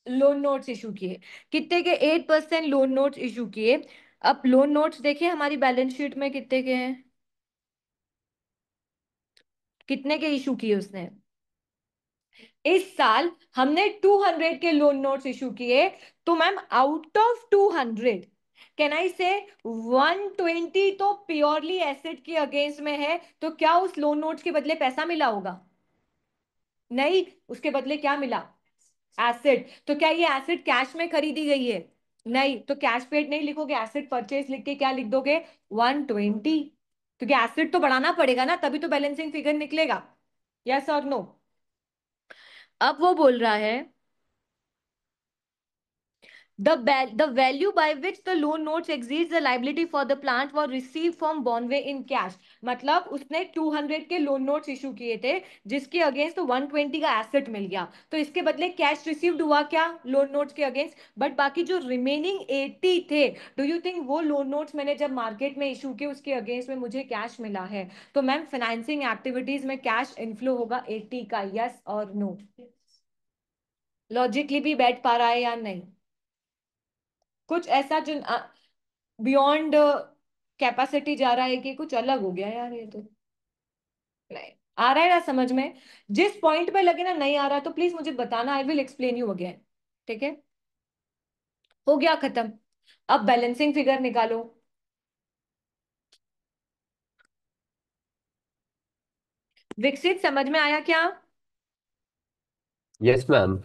लोन नोट्स इशू किए। कितने के? 8% लोन नोट्स इशू किए। अब लोन नोट्स देखिए हमारी बैलेंस शीट में कितने के हैं, कितने के इशू किए उसने? इस साल हमने 200 के लोन नोट्स इशू किए। तो ma'am out of 200 can I से 120 तो प्योरली एसेट के अगेंस्ट में है, तो क्या उस लोन नोट्स के बदले पैसा मिला होगा? नहीं, उसके बदले क्या मिला? एसेट। तो क्या ये एसेट कैश में खरीदी गई है? नहीं, तो कैश पेड नहीं लिखोगे, एसेट परचेज लिख के क्या लिख दोगे? 120। क्योंकि एसेट तो बढ़ाना पड़ेगा ना, तभी तो बैलेंसिंग फिगर निकलेगा। यस और नो? अब वो बोल रहा है The value by which the loan notes exceeds the liability for the plant was received from Bonway in cash. मतलब उसने 200 के लोन नोट्स इशू किए थे, जिसके अगेंस्ट 120 का एसेट मिल गया, तो इसके बदले कैश रिसीव्ड हुआ क्या लोन नोट्स के अगेंस्ट, बट बाकी जो रिमेनिंग 80 थे, डू यू थिंक वो लोन नोट्स मैंने जब मार्केट में इशू किए उसके अगेंस्ट में मुझे कैश मिला है? तो मैम फाइनेंसिंग एक्टिविटीज में कैश इनफ्लो होगा 80 का, यस और नो? लॉजिकली भी बैठ पा रहा है या नहीं? कुछ ऐसा जो बियॉन्ड कैपेसिटी जा रहा है कि कुछ अलग हो गया यार ये तो? नहीं आ रहा है ना समझ में? जिस पॉइंट पे लगे ना नहीं आ रहा तो प्लीज मुझे बताना, I will explain you again. ठीक है, हो गया खत्म। अब बैलेंसिंग फिगर निकालो। विकसित समझ में आया क्या? Yes ma'am.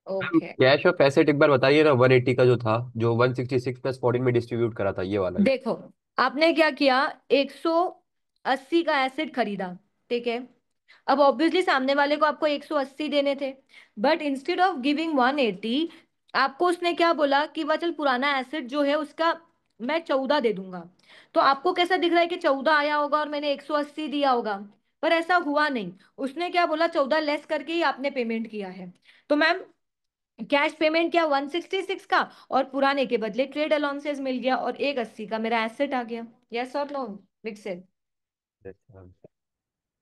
ओके। कैश और पैसेट एक बार बताइए ना, 180 का जो था, जो 166 प्लस 14 में डिस्ट्रीब्यूट करा था, ये वाला। देखो, आपने क्या किया, 180 का एसेट खरीदा, ठीक है? अब ऑब्वियसली सामने वाले को आपको 180 देने थे, बट इंस्टेड ऑफ गिविंग 180, आपको उसने क्या बोला कि वह चल पुराना एसेट जो है उसका मैं 14 दे दूंगा। तो आपको कैसा दिख रहा है कि 14 आया होगा और मैंने 180 दिया होगा, पर ऐसा हुआ नहीं। उसने क्या बोला, 14 लेस करके ही आपने पेमेंट किया है। तो मैम कैश पेमेंट क्या 166 का, और पुराने के बदले ट्रेड अलाउंसेस मिल गया, और 180 का मेरा एसेट आ गया। यस और नो विक्सित?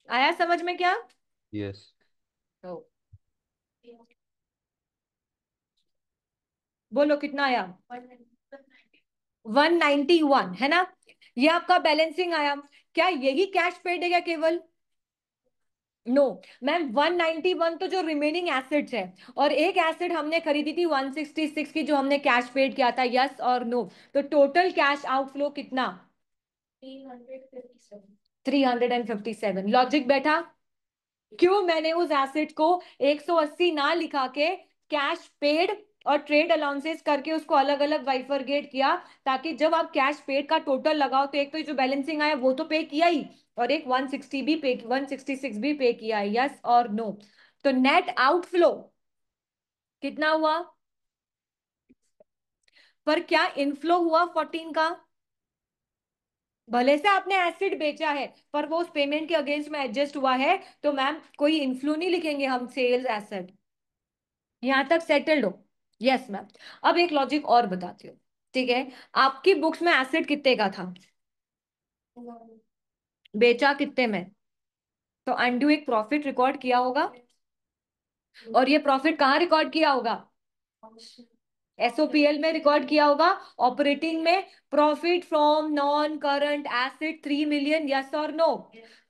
आया समझ में क्या? यस। तो बोलो कितना आया? 191 है ना? ये आपका बैलेंसिंग आया। क्या यही कैश पेड है क्या केवल? नो मैम, 191 तो जो रिमेनिंग एसेट्स है, और एक एसेट हमने खरीदी थी 166 की जो हमने कैश पेड किया था, यस और नो? तो टोटल कैश आउटफ्लो कितना? 357। लॉजिक बैठा? क्यों मैंने उस एसेट को 180 ना लिखा के कैश पेड और ट्रेड अलाउंसेस करके उसको अलग अलग बाइफरगेट किया, ताकि जब आप कैश पेड का टोटल लगाओ तो एक तो जो बैलेंसिंग आया वो तो पे किया ही, और एक 160 भी पे, 166 भी पे किया है, यस और नो? तो नेट आउटफ्लो कितना हुआ? पर क्या इनफ्लो हुआ 14 का? भले से आपने एसिड बेचा है, पर वो उस पेमेंट के अगेंस्ट में एडजस्ट हुआ है, तो मैम कोई इन्फ्लो नहीं लिखेंगे हम सेल्स एसेट। यहां तक सेटल्ड हो? Yes ma'am. अब एक लॉजिक और बताती हूँ, ठीक है? आपकी बुक्स में एसेट कितने का था, बेचा कितने में? तो अनड्यू एक प्रॉफिट रिकॉर्ड किया होगा, और ये प्रॉफिट कहाँ रिकॉर्ड किया होगा? एसओपीएल में रिकॉर्ड किया होगा। ऑपरेटिंग में profit from non current asset 3 million, yes और नो?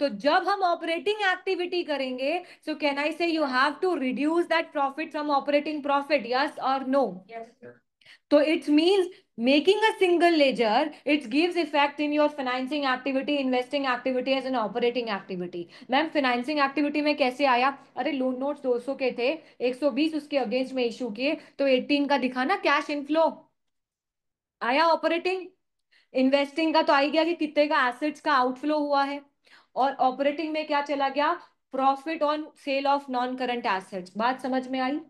तो जब हम ऑपरेटिंग एक्टिविटी करेंगे, सो can I say you have to reduce that profit from operating profit, yes और no? So it means making a single ledger, it gives effect in your financing activity, investing activity as an operating activity. Ma'am financing activity में कैसे आया? अरे loan notes 200 के थे, 120 उसके against में issue किए, तो 18 का दिखा ना कैश इनफ्लो आया। ऑपरेटिंग इन्वेस्टिंग का तो आ ही गया कि कितने का एसेट्स का आउटफ्लो हुआ है, और ऑपरेटिंग में क्या चला गया? Profit on sale of non current assets. बात समझ में आई?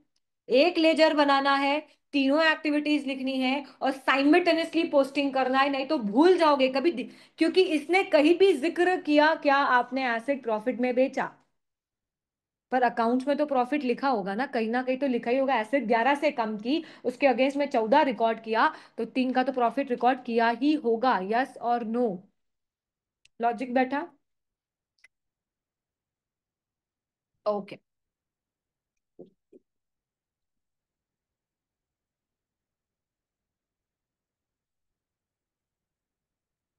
एक लेजर बनाना है, तीनों एक्टिविटीज लिखनी है, और साइमल्टेनियसली पोस्टिंग करना है, नहीं तो भूल जाओगे कभी क्योंकि इसने कहीं भी जिक्र किया क्या आपने एसेट प्रॉफिट में बेचा? पर अकाउंट्स में तो प्रॉफिट लिखा होगा ना कहीं तो लिखा ही होगा। एसेट 11 से कम की, उसके अगेंस्ट में 14 रिकॉर्ड किया, तो 3 का तो प्रॉफिट रिकॉर्ड किया ही होगा, यस और नो? लॉजिक बैठा? ओके।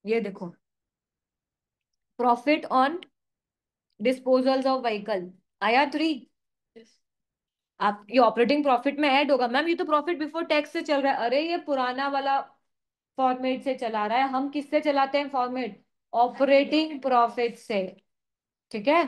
ये देखो, profit on disposals of vehicle आया 3। आप ये ऑपरेटिंग प्रॉफिट में ऐड होगा। मैम ये तो प्रॉफिट बिफोर टैक्स से चल रहा है। अरे ये पुराना वाला फॉर्मेट से चला रहा है, हम किससे चलाते हैं फॉर्मेट? ऑपरेटिंग प्रॉफिट से, ठीक है?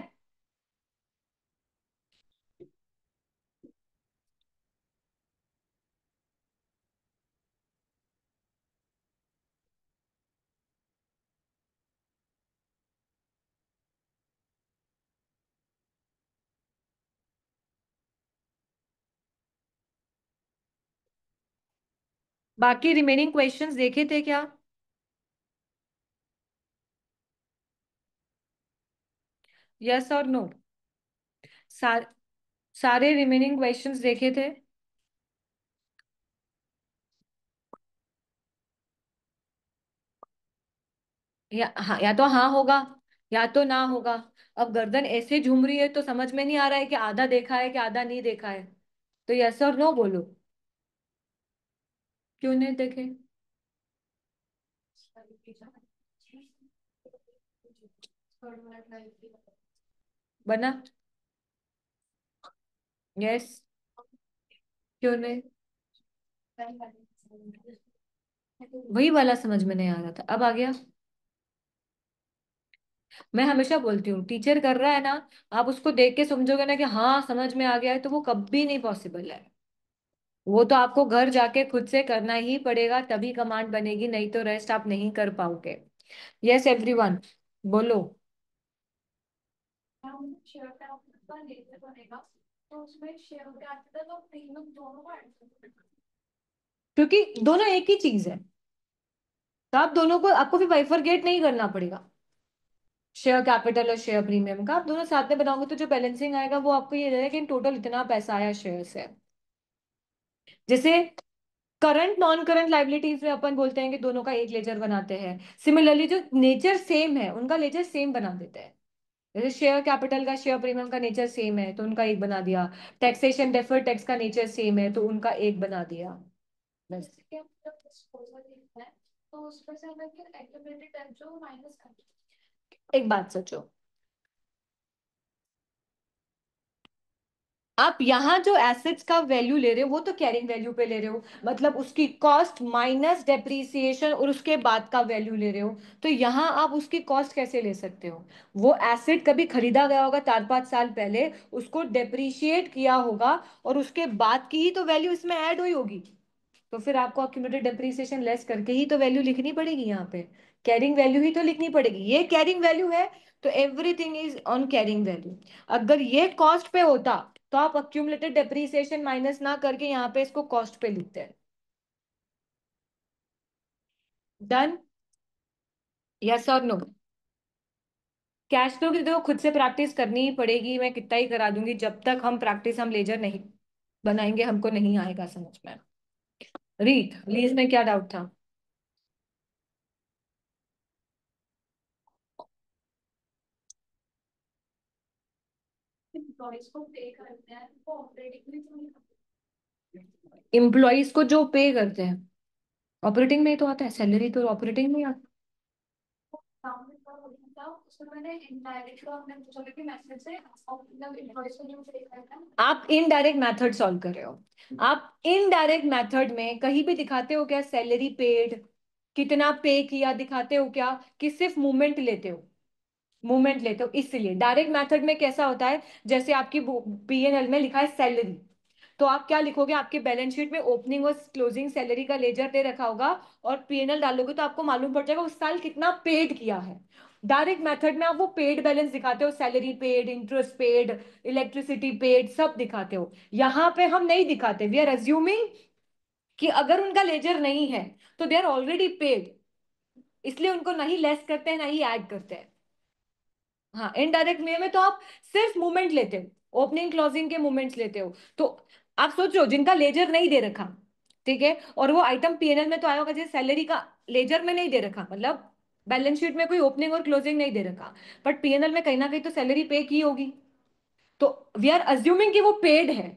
बाकी रिमेनिंग क्वेश्चंस देखे थे क्या? यस और नो? सार, सारे रिमेनिंग क्वेश्चंस देखे थे? या हाँ, या तो हाँ होगा या तो ना होगा। अब गर्दन ऐसे झूम रही है तो समझ में नहीं आ रहा है कि आधा देखा है कि आधा नहीं देखा है। तो यस और नो बोलो। क्यों नहीं देखे? बना? यस। क्यों नहीं? वही वाला समझ में नहीं आ रहा था, अब आ गया। मैं हमेशा बोलती हूँ, टीचर कर रहा है ना, आप उसको देख के समझोगे ना कि हाँ समझ में आ गया है, तो वो कभी नहीं पॉसिबल है। वो तो आपको घर जाके खुद से करना ही पड़ेगा, तभी कमांड बनेगी, नहीं तो रेस्ट आप नहीं कर पाओगे। यस एवरीवन, बोलो। क्योंकि दोनों एक ही चीज है, तो आप दोनों को, आपको भी बाइफरगेट नहीं करना पड़ेगा। शेयर कैपिटल और शेयर प्रीमियम का आप दोनों साथ में बनाओगे तो जो बैलेंसिंग आएगा वो आपको ये रहेगा कि इन टोटल इतना पैसा आया शेयर से। जैसे करंट नॉन करंट लाइबिलिटीज में अपन बोलते हैं कि दोनों का एक लेजर बनाते हैं, सिमिलरली जो नेचर सेम है उनका लेजर सेम बना देते हैं। जैसे शेयर कैपिटल का शेयर प्रीमियम का नेचर सेम है तो उनका एक बना दिया, टैक्सेशन डेफर्ड टैक्स का नेचर सेम है तो उनका एक बना दिया, बस। एक बात सोचो, आप यहाँ जो एसेट्स का वैल्यू ले रहे हो वो तो कैरिंग वैल्यू पे ले रहे हो, मतलब उसकी कॉस्ट माइनस डेप्रिसिएशन और उसके बाद का वैल्यू ले रहे हो। तो यहाँ आप उसकी कॉस्ट कैसे ले सकते हो? वो एसेट कभी खरीदा गया होगा 4-5 साल पहले, उसको डेप्रिशिएट किया होगा और उसके बाद की ही तो वैल्यू इसमें ऐड हुई होगी। तो फिर आपको अक्यूमुलेटेड डेप्रिसिएशन लेस करके ही तो वैल्यू लिखनी पड़ेगी यहाँ पे, कैरिंग वैल्यू ही तो लिखनी पड़ेगी। ये कैरिंग वैल्यू है तो everything is on carrying value. अगर ये कॉस्ट पे होता तो आप अक्यूमुलेटेड डेप्रिसिएशन माइनस ना करके यहाँ पे इसको कॉस्ट पे लिखते हैं। डन? यस और नो? कैश फ्लो की तो खुद से प्रैक्टिस करनी ही पड़ेगी, मैं कितना ही करा दूंगी, जब तक हम प्रैक्टिस हम लेजर नहीं बनाएंगे हमको नहीं आएगा समझ में। रीट लीज में क्या डाउट था? एम्प्लॉयज को जो पे करते हैं ऑपरेटिंग में ही तो आता है, सैलरी तो ऑपरेटिंग में ही आता है। आप इनडायरेक्ट मेथड सॉल्व कर रहे हो। आप इनडायरेक्ट मेथड में कहीं भी दिखाते हो क्या सैलरी पेड, कितना पे किया दिखाते हो क्या, कि सिर्फ मूवमेंट लेते हो? मूवमेंट लेते हो, इसलिए डायरेक्ट मेथड में कैसा होता है, जैसे आपकी पीएनएल में लिखा है सैलरी, तो आप क्या लिखोगे, आपके बैलेंस शीट में ओपनिंग और क्लोजिंग सैलरी का लेजर दे रखा होगा, और पीएनएल डालोगे तो आपको मालूम पड़ जाएगा उस साल कितना पेड किया है। डायरेक्ट मेथड में आप वो पेड बैलेंस दिखाते हो, salary paid, interest paid, electricity paid, सब दिखाते हो। यहाँ पे हम नहीं दिखाते, वी आर अज्यूमिंग कि अगर उनका लेजर नहीं है तो दे आर ऑलरेडी पेड, इसलिए उनको नहीं लेस करते हैं ना ही ऐड करते हैं। हाँ, इनडायरेक्ट वे में तो आप सिर्फ मूवमेंट लेते हो, ओपनिंग क्लोजिंग के मूवमेंट्स लेते हो। तो आप सोचो जिनका लेजर नहीं दे रखा, ठीक है, और वो आइटम पीएनएल में तो आया होगा, जैसे सैलरी का लेजर में नहीं दे रखा, मतलब बैलेंस शीट में कोई ओपनिंग और क्लोजिंग नहीं दे रखा, बट पीएनएल में कहीं ना कहीं तो सैलरी पे की होगी, तो वी आर अज्यूमिंग कि वो पेड है,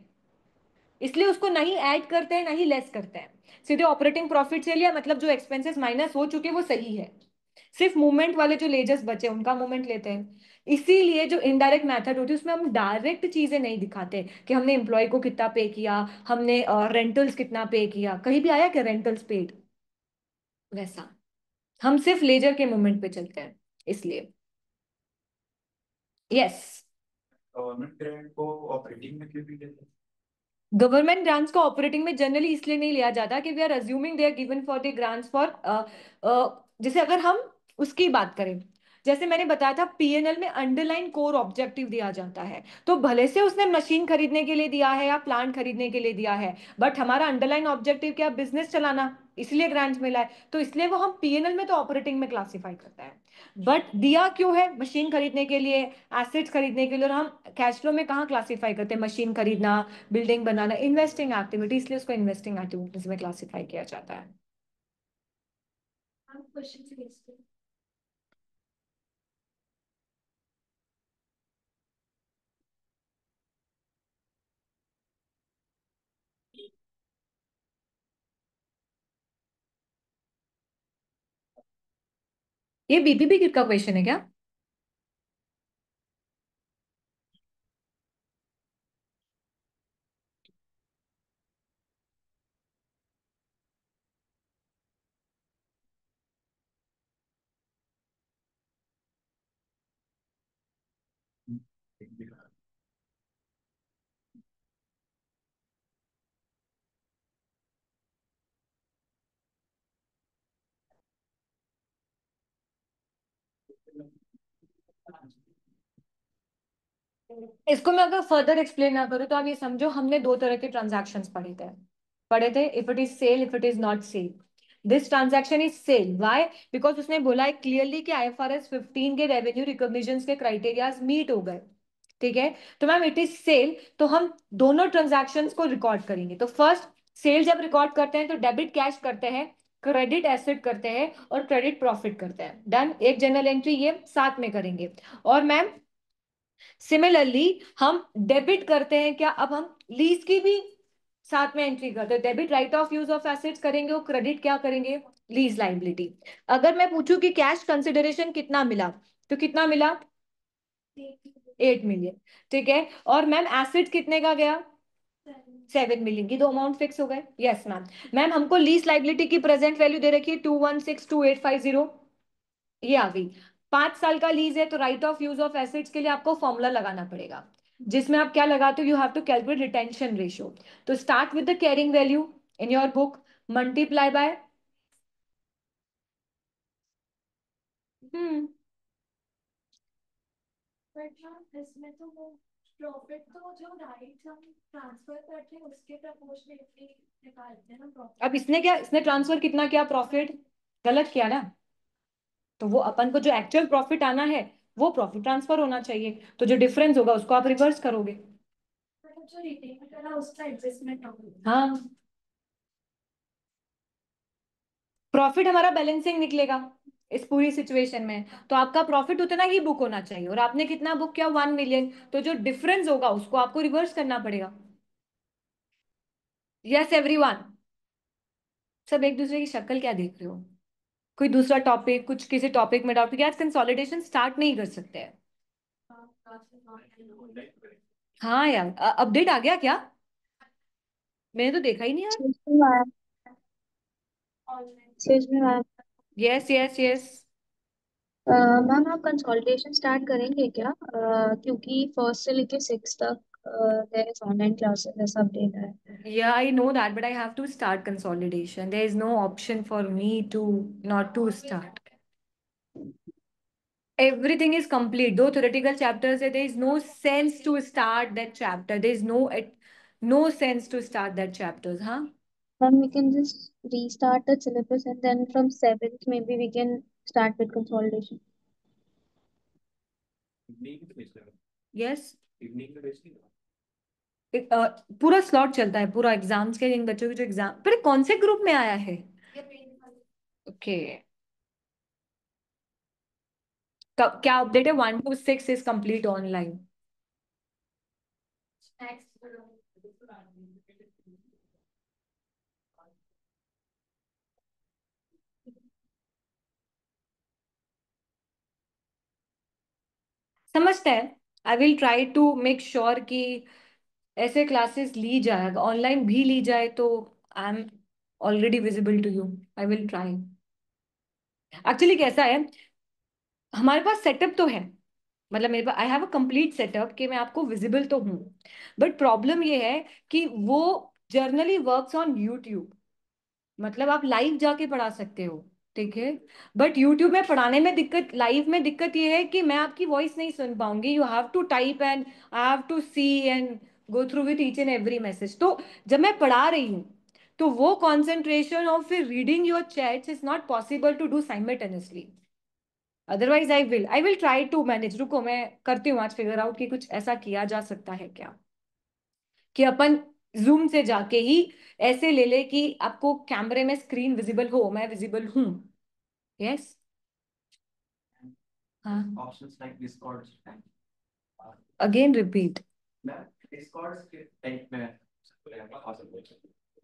इसलिए उसको नहीं ऐड करते हैं नहीं लेस करते हैं, सीधे ऑपरेटिंग प्रॉफिट से लिया, मतलब जो एक्सपेंसेस माइनस हो चुके वो सही है, सिर्फ मूवमेंट वाले जो लेजर्स बचे उनका मूवमेंट लेते हैं। इसीलिए जो इनडायरेक्ट मेथड होती है उसमें हम डायरेक्ट चीजें नहीं दिखाते कि हमने एम्प्लॉय को कितना पे किया, हमने रेंटल्स कितना पे किया, कहीं भी आया कि रेंटल्स पेड, वैसा। हम सिर्फ लेजर के मूवमेंट पे चलते हैं, इसलिए। यस। गवर्नमेंट ग्रांट को ऑपरेटिंग में क्यों भी लेते हैं? गवर्नमेंट ग्रांट्स को ऑपरेटिंग में जनरली इसलिए नहीं लिया जाता कि we are assuming they are given for the grants for, जैसे अगर हम उसकी बात करें, जैसे मैंने बताया था पीएनएल में अंडरलाइन कोर ऑब्जेक्टिव दिया जाता है, तो भले से उसने मशीन खरीदने के लिए दिया है या प्लांट खरीदने के लिए दिया है, बट हमारा अंडरलाइन ऑब्जेक्टिव क्या, बिजनेस चलाना। इसलिए ग्रांट मिला है, तो इसलिए वो हम पीएनएल में तो ऑपरेटिंग में क्लासिफाई करते हैं। बट दिया क्यों है? मशीन खरीदने के लिए, एसेट्स खरीदने के लिए। और हम कैश फ्लो में कहाँ क्लासिफाई करते हैं? मशीन खरीदना, बिल्डिंग बनाना, इन्वेस्टिंग एक्टिविटी, इसलिए उसको इन्वेस्टिंग एक्टिविटीज में क्लासिफाई किया जाता है। ये बीबीबी का क्वेश्चन है क्या? इसको मैं अगर फर्दर एक्सप्लेन ना करूँ तो आप ये समझो, हमने दो तरह के ट्रांजैक्शंस पढ़े थे। If it is sale, if it is not sale. This transaction is sale, why? Because उसने बोला है क्लियरली कि आईएफआरएस 15 के रेवेन्यू रिकॉग्निशन के क्राइटेरियाज मीट हो गए। ठीक है, तो मैम इट इज सेल, तो हम दोनों ट्रांजैक्शंस को रिकॉर्ड करेंगे। तो फर्स्ट, सेल जब रिकॉर्ड करते हैं तो डेबिट कैश करते हैं, क्रेडिट एसेट करते हैं और क्रेडिट प्रॉफिट करते हैं। डन, एक जनरल एंट्री ये साथ में करेंगे। और मैम सिमिलरली हम डेबिट करते हैं क्या? अब हम लीज की भी साथ में एंट्री करते हैं। Debit right off use of assets करेंगे और क्रेडिट क्या करेंगे? Lease liability. अगर मैं पूछूं कि कैश कंसिडरेशन कितना मिला, तो कितना मिला? 8 मिलियन। ठीक है, और मैम एसेट कितने का गया? 7 मिलियन की। दो अमाउंट फिक्स हो गए। Yes ma'am. मैम हमको लीज लाइबिलिटी की प्रेजेंट वैल्यू दे रखी है 2162850, ये आ गई। 5 साल का लीज है तो right off use of assets के लिए आपको फॉर्मूला लगाना पड़ेगा, जिसमें आप क्या लगाते हो? You have to calculate retention ratio. तो start with the carrying value in your book, multiply by. हम्म इसमें तो वो प्रॉफिट तो जो राइट हम ट्रांसफर करते हैं उसके प्रपोर्शनेटली निकालते हैं ना प्रॉफिट। अब इसने क्या, इसने ट्रांसफर कितना किया? प्रॉफिट। गलत किया ना, तो वो अपन को जो एक्चुअल प्रॉफिट आना है वो प्रॉफिट ट्रांसफर होना चाहिए, तो जो डिफरेंस होगा उसको आप रिवर्स करोगे। मतलब जो रिटेन करा उसका एडजस्टमेंट होगा। हाँ, प्रॉफिट हमारा बैलेंसिंग निकलेगा इस पूरी सिचुएशन में, तो आपका प्रॉफिट उतना ही बुक होना चाहिए और आपने कितना बुक किया? 1 मिलियन, तो जो डिफरेंस होगा उसको आपको रिवर्स करना पड़ेगा। Yes everyone? सब एक दूसरे की शक्ल क्या देख रहे हो? कोई दूसरा टॉपिक, कुछ किसी टॉपिक में डाउट? क्योंकि आज कंसोलिडेशन स्टार्ट नहीं कर सकते हैं। हाँ यार, अपडेट आ गया क्या? मैंने तो देखा ही नहीं यार। Excuse me, ma'am. Excuse me, ma'am. Yes yes yes. Ma'am आप कंसल्टेशन स्टार्ट करेंगे क्या? क्योंकि फर्स्ट से लेके सिक्स तक देयर इज ऑनलाइन क्लासेस ऐसा अपडेट है। Yeah, I know that, but I have to start consolidation. There is no option for me to not to start. Everything is complete. Though theoretical chapters, there is no sense to start that chapter. There is no sense to start that chapters, huh? Then we can just restart the syllabus and then from seventh maybe we can start with consolidation. Evening में भेज देना, Yes. Evening में भेज देना। पूरा slot चलता है, पूरा एग्जाम्स के, इन बच्चों के जो एग्जाम, पर कौन से ग्रुप में आया है? ओके, क्या अपडेट है? 1 to 6 इज कंप्लीट ऑनलाइन। समझते हैं। I will try to make sure कि ऐसे क्लासेस ली जाए, ऑनलाइन भी ली जाए तो I am already visible to you. I will try. Actually कैसा है, हमारे पास सेटअप तो है, मतलब मेरे पास I have a complete setup कि मैं आपको विजिबल तो हूँ। बट प्रॉब्लम ये है कि वो जर्नली वर्क्स ऑन यूट्यूब, मतलब आप लाइव जाके पढ़ा सकते हो। ठीक है, बट यूट्यूब में पढ़ाने में दिक्कत, लाइव में दिक्कत ये है कि मैं आपकी वॉइस नहीं सुन पाऊंगी। You have to type and I have to see and go through with each and every message. तो जब मैं पढ़ा रही हूँ तो वो कॉन्सेंट्रेशन और फिर reading your chats is not possible to do simultaneously. Otherwise I will try to manage. रुको, मैं करती हूँ आज फिगर आउट कि कुछ ऐसा किया जा सकता है क्या, कि अपन जूम से जाके ही ऐसे ले ले कि आपको कैमरे में स्क्रीन विजिबल हो, मैं विजिबल हूं. यस. हाँ, options like Discord again repeat. Discord के टाइप में possible.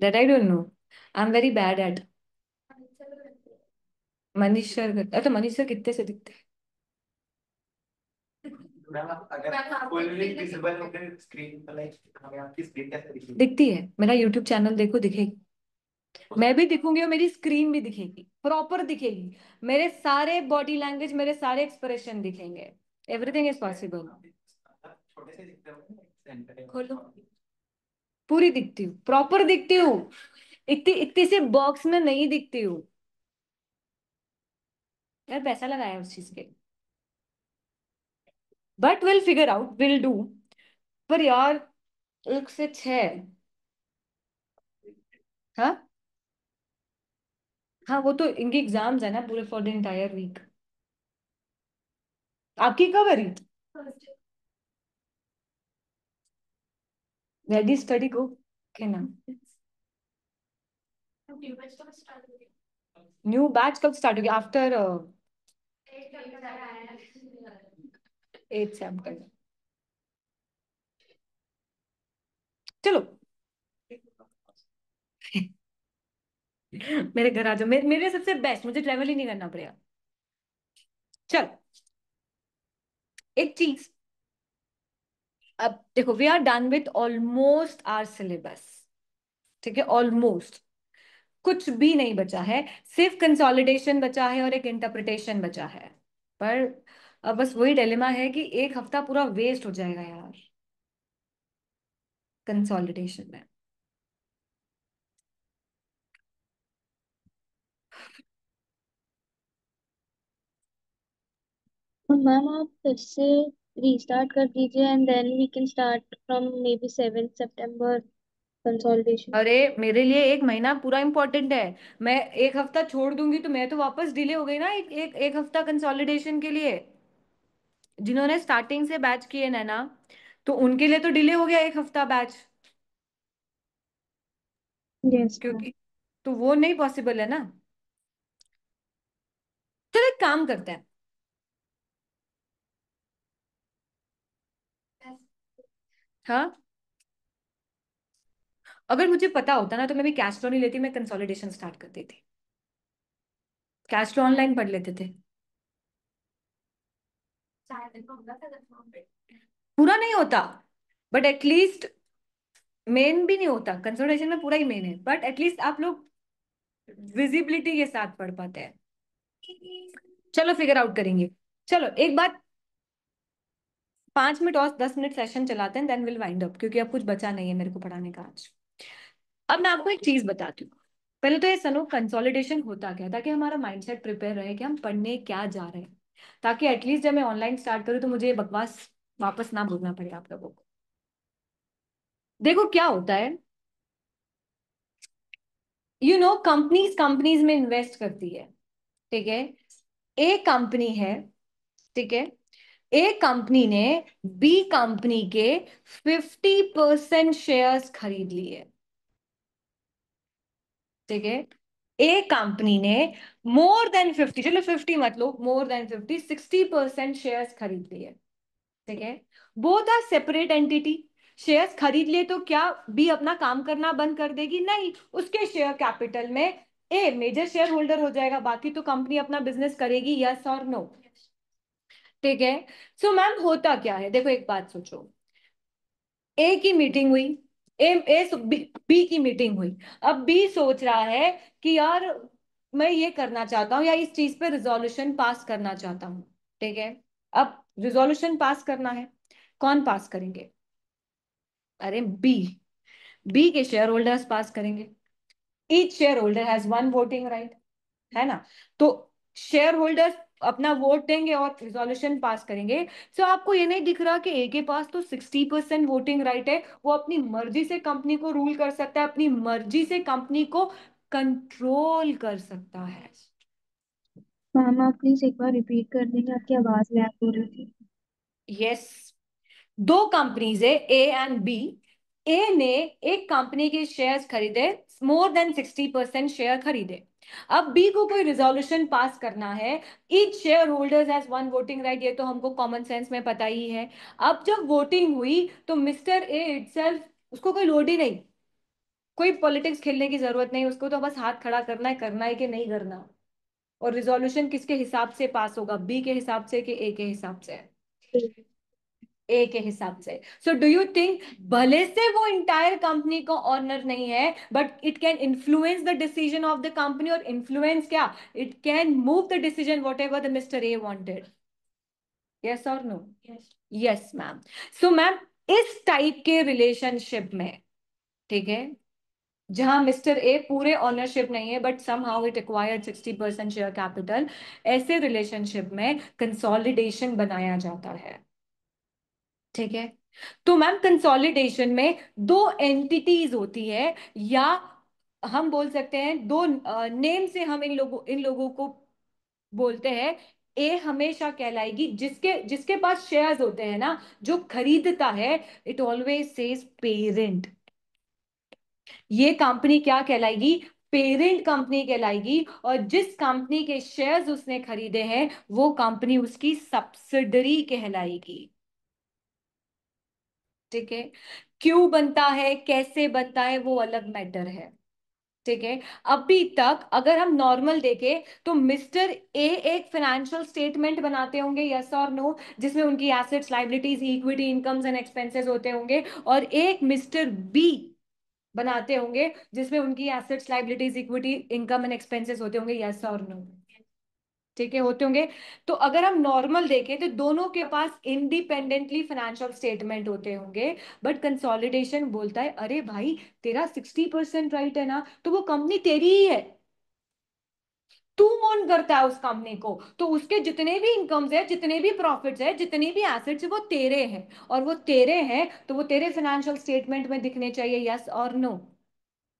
That I don't know. I am very bad at. Manish sir, तो मनीष सर कितने से दिखते हैं? मैम अगर फुल्ली विजिबल होकर स्क्रीन पर लाइक हमें आपकी स्क्रीन कैसे दिखेगी? दिखती है. मेरा यूट्यूब चैनल देखो, दिखेगी. मैं भी दिखूंगी और मेरी स्क्रीन भी दिखेगी, प्रॉपर दिखेगी. मेरे सारे बॉडी लैंग्वेज, मेरे सारे एक्सप्रेशन दिखेंगे. Everything is possible. छोटे से दिखते होंगे सेंटर. खोलो. पूरी दिखती हूँ, प्रॉपर दिखती हूँ. इतनी इतनी से बॉक्स में नहीं दिखती हूँ. यार पैसा लगाया उस चीज के. But will figure out, will do. पर यार 1 से 6. हाँ, हाँ, वो तो इनकी एग्जाम्स है ना पूरे फॉर द एंटायर वीक. आपकी कब है रीत? रेडी स्टडी को के नाम. न्यू बैच कब स्टार्ट होगी? आफ्टर 8 सैप्टेम्बर. चलो मेरे घर आ जाओ. मेरे सबसे बेस्ट, मुझे ट्रेवल ही नहीं करना पड़ेगा. चल एक चीज. अब देखो, we are done with almost our syllabus. ठीक है, ऑलमोस्ट. कुछ भी नहीं बचा है. सिर्फ कंसोलिडेशन बचा है और एक इंटरप्रिटेशन बचा है. पर अब बस वही डिलेमा है कि एक हफ्ता पूरा वेस्ट हो जाएगा यार कंसोलिडेशन में. तो मैम आप फिर से रीस्टार्ट कर दीजिए and then we can start from maybe 7 सितंबर कंसोलिडेशन. अरे मेरे लिए 1 महीना पूरा इंपॉर्टेंट है. मैं एक हफ्ता छोड़ दूंगी तो मैं तो वापस डिले हो गई ना एक हफ्ता कंसोलिडेशन के लिए. जिन्होंने स्टार्टिंग से बैच किए ना, तो उनके लिए तो डिले हो गया 1 हफ्ता बैच. Yes ma'am. क्योंकि तो वो नहीं पॉसिबल है ना. चलो एक काम करते हैं. हाँ, अगर मुझे पता होता ना तो मैं भी कैश फ्लो नहीं लेती, मैं कंसोलिडेशन स्टार्ट कर देती. कैश फ्लो ऑनलाइन पढ़ लेते थे. पूरा नहीं होता, बट एटलीस्ट मेन भी नहीं होता. कंसोलिडेशन में पूरा ही मेन है, बट एटलीस्ट आप लोग विजिबिलिटी के साथ पढ़ पाते हैं. चलो फिगर आउट करेंगे. चलो एक बात, 5 मिनट और 10 मिनट सेशन चलाते हैं, देन विल वाइंड अप, क्योंकि अब कुछ बचा नहीं है मेरे को पढ़ाने का आज. अब मैं आपको एक चीज बताती हूँ. पहले तो ये सनो कंसोलिडेशन होता क्या है, ताकि हमारा माइंडसेट प्रिपेयर रहे कि हम पढ़ने क्या जा रहे हैं, ताकि एटलीस्ट जब मैं ऑनलाइन स्टार्ट करूँ तो मुझे ये बकवास वापस ना भूलना पड़े आप लोगों को. देखो क्या होता है, कंपनीज कंपनीज में इन्वेस्ट करती है. ठीक है, एक कंपनी है. ठीक है, एक कंपनी ने बी कंपनी के 50% शेयर्स खरीद लिए. ठीक है, एक कंपनी ने मोर देन 50, चलो 50 मत लो, मोर देन 60% शेयर्स खरीद लिए. ठीक है, both are separate entity. Shares खरीद लिए तो क्या बी अपना काम करना बंद कर देगी? नहीं, उसके शेयर कैपिटल में ए मेजर शेयर होल्डर हो जाएगा, बाकी तो कंपनी अपना बिजनेस करेगी. यस और नो? ठीक है. सो मैम होता क्या है, देखो एक बात सोचो. ए की मीटिंग हुई, बी की मीटिंग हुई. अब बी सोच रहा है कि यार मैं ये करना चाहता हूँ या इस चीज पे रिजोल्यूशन पास करना चाहता हूँ. ठीक है, अब रिजोल्यूशन पास करना है, कौन पास करेंगे? अरे बी. बी के शेयर होल्डर्स पास करेंगे. Each share holder has one voting right, है ना? तो शेयर होल्डर्स अपना वोट देंगे और रिजोल्यूशन पास करेंगे। सो आपको ये नहीं दिख रहा कि ए के पास तो 60% वोटिंग राइट है, वो अपनी मर्जी से कंपनी को रूल कर सकता है, अपनी मर्जी से कंपनी को कंट्रोल कर सकता है। मैम आप प्लीज एक बार रिपीट कर देंगे, आपकी आवाज लैग हो रही थी। यस, दो कंपनीज है ए एंड बी। ए ने एक कंपनी के शेयर्स खरीदे, मोर देन 60% शेयर खरीदे। अब बी को कोई रिजोल्यूशन पास करना है, each share holders has one voting right, ये तो हमको कॉमन सेंस में पता ही है। अब जब वोटिंग हुई तो मिस्टर ए इटसेल्फ, उसको कोई लोड ही नहीं, कोई पॉलिटिक्स खेलने की जरूरत नहीं, उसको तो बस हाथ खड़ा करना है कि नहीं करना। और रिजोल्यूशन किसके हिसाब से पास होगा, बी के हिसाब से कि ए के हिसाब से? ए के हिसाब से। सो डू यू थिंक भले से वो इंटायर कंपनी का ऑनर नहीं है, but it can influence the decision of the company, और इन्फ्लुएंस क्या, it can move the decision whatever the mister A wanted. Yes और no? Yes ma'am. So ma'am इस टाइप के relationship में, ठीक है, जहां मिस्टर ए पूरे ऑनरशिप नहीं है but somehow it acquired 60% share capital, ऐसे रिलेशनशिप में कंसोलिडेशन बनाया जाता है। ठीक है, तो मैम कंसोलिडेशन में दो एंटिटीज होती है, या हम बोल सकते हैं दो नेम से हम इन लोगों को बोलते हैं। ए हमेशा कहलाएगी, जिसके जिसके पास शेयर्स होते हैं ना, जो खरीदता है, इट ऑलवेज सेज पेरेंट। ये कंपनी क्या कहलाएगी, पेरेंट कंपनी कहलाएगी। और जिस कंपनी के शेयर्स उसने खरीदे हैं वो कंपनी उसकी सब्सिडरी कहलाएगी। ठीक है, क्यों बनता है, कैसे बनता है, वो अलग मैटर है। ठीक है, अभी तक अगर हम नॉर्मल देखें तो मिस्टर ए एक फाइनेंशियल स्टेटमेंट बनाते होंगे, यस और नो, जिसमें उनकी assets, liabilities, equity, incomes and expenses होते होंगे। और एक मिस्टर बी बनाते होंगे जिसमें उनकी assets, liabilities, equity, income and expenses होते होंगे, यस और नो? ठीक है, होते होंगे। तो अगर हम नॉर्मल देखें तो दोनों के पास इंडिपेंडेंटली फाइनेंशियल स्टेटमेंट होते होंगे, बट कंसोलिडेशन बोलता है अरे भाई तेरा 60% राइट है ना, तो वो कंपनी तेरी ही है, तू ओन करता है उस कंपनी को, तो उसके जितने भी इनकम्स है, जितने भी प्रॉफिट्स है, जितने भी एसेट्स है, वो तेरे हैं। और वो तेरे हैं तो वो तेरे फाइनेंशियल स्टेटमेंट में दिखने चाहिए, यस और नो?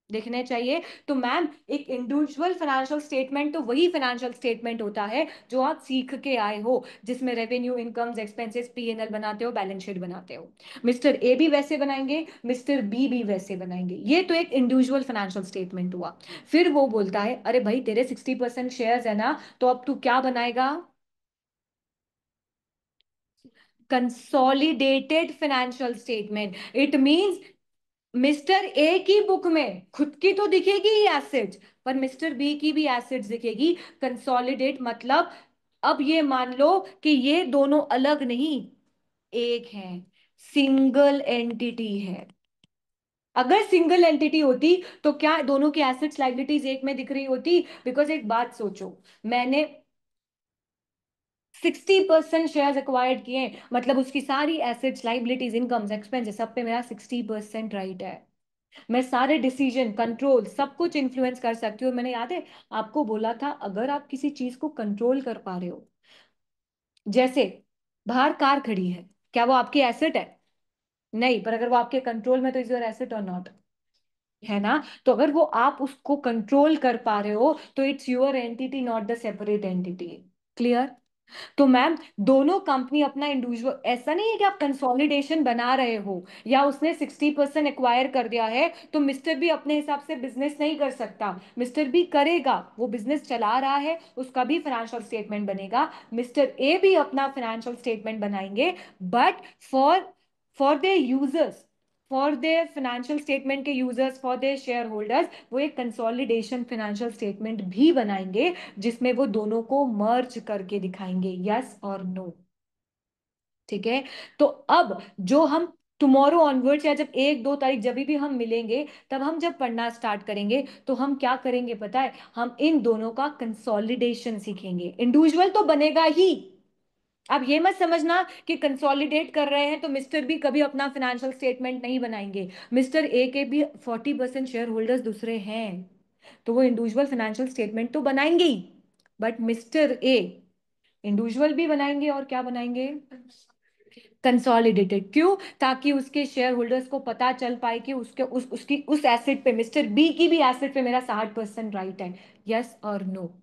दिखने चाहिए। तो मैम एक इंडिविजुअल फाइनेंशियल स्टेटमेंट तो वही फाइनेंशियल स्टेटमेंट होता है जो आप सीख के आए हो, जिसमें रेवेन्यू, इनकम्स, एक्सपेंसेस, पीएनएल बनाते हो, बैलेंस शीट बनाते हो। मिस्टर ए भी वैसे बनाएंगे, मिस्टर बी भी वैसे बनाएंगे। ये तो एक इंडिविजुअल फाइनेंशियल स्टेटमेंट हुआ। फिर वो बोलता है अरे भाई तेरे 60% शेयर्स है ना, तो अब तू क्या बनाएगा, consolidated financial statement. It means mister A की बुक में खुद की तो दिखेगी ही एसेट्स, पर मिस्टर बी की भी एसेट्स दिखेगी। कंसोलिडेट मतलब अब ये मान लो कि ये दोनों अलग नहीं, एक है, सिंगल एंटिटी है। अगर सिंगल एंटिटी होती तो क्या दोनों की एसेट्स, लाइबिलिटीज एक में दिख रही होती? बिकॉज एक बात सोचो, मैंने 60% शेयर्स एक्वायर्ड किए, मतलब उसकी सारी एसेट्स, लाइबिलिटीज, इनकम्स, एक्सपेंसेस, सब पे मेरा 60% राइट है। मैं सारे डिसीजन, कंट्रोल, सब कुछ इन्फ्लुएंस कर सकती हूँ। मैंने याद है आपको बोला था, अगर आप किसी चीज को कंट्रोल कर पा रहे हो, जैसे बाहर कार खड़ी है, क्या वो आपकी एसेट है? नहीं, पर अगर वो आपके कंट्रोल में तो इज योर एसेट और नॉट? है ना? तो अगर वो आप उसको कंट्रोल कर पा रहे हो तो it's your entity, not the separate entity. Clear? तो मैम दोनों कंपनी अपना इंडिविजुअल, ऐसा नहीं है कि आप कंसोलिडेशन बना रहे हो या उसने 60% एक्वायर कर दिया है तो मिस्टर बी अपने हिसाब से बिजनेस नहीं कर सकता। मिस्टर बी करेगा, वो बिजनेस चला रहा है, उसका भी फाइनेंशियल स्टेटमेंट बनेगा। मिस्टर ए भी अपना फाइनेंशियल स्टेटमेंट बनाएंगे, but for for their users, for their financial statement के users, for their shareholders, वो एक कंसोलिडेशन फाइनेंशियल स्टेटमेंट भी बनाएंगे जिसमें वो दोनों को मर्ज करके दिखाएंगे, यस और नो? ठीक है, तो अब जो हम टुमारो ऑनवर्ड्स, या जब 1-2 तारीख जब भी हम मिलेंगे, तब हम जब पढ़ना स्टार्ट करेंगे तो हम क्या करेंगे पता है, हम इन दोनों का कंसोलिडेशन सीखेंगे। इंडिविजुअल तो बनेगा ही, अब ये मत समझना कि कंसोलिडेट कर रहे हैं तो मिस्टर बी कभी अपना फाइनेंशियल स्टेटमेंट नहीं बनाएंगे। मिस्टर ए के भी 40% शेयर होल्डर्स दूसरे हैं, तो वो इंडिविजुअल फाइनेंशियल स्टेटमेंट तो बनाएंगे ही, बट मिस्टर ए इंडिविजुअल भी बनाएंगे और क्या बनाएंगे, कंसोलिडेटेड। क्यों? ताकि उसके शेयर होल्डर्स को पता चल पाए कि उसके उसकी उस एसेट पे, मिस्टर बी की भी एसेट पे मेरा 60% राइट है। यस और नो?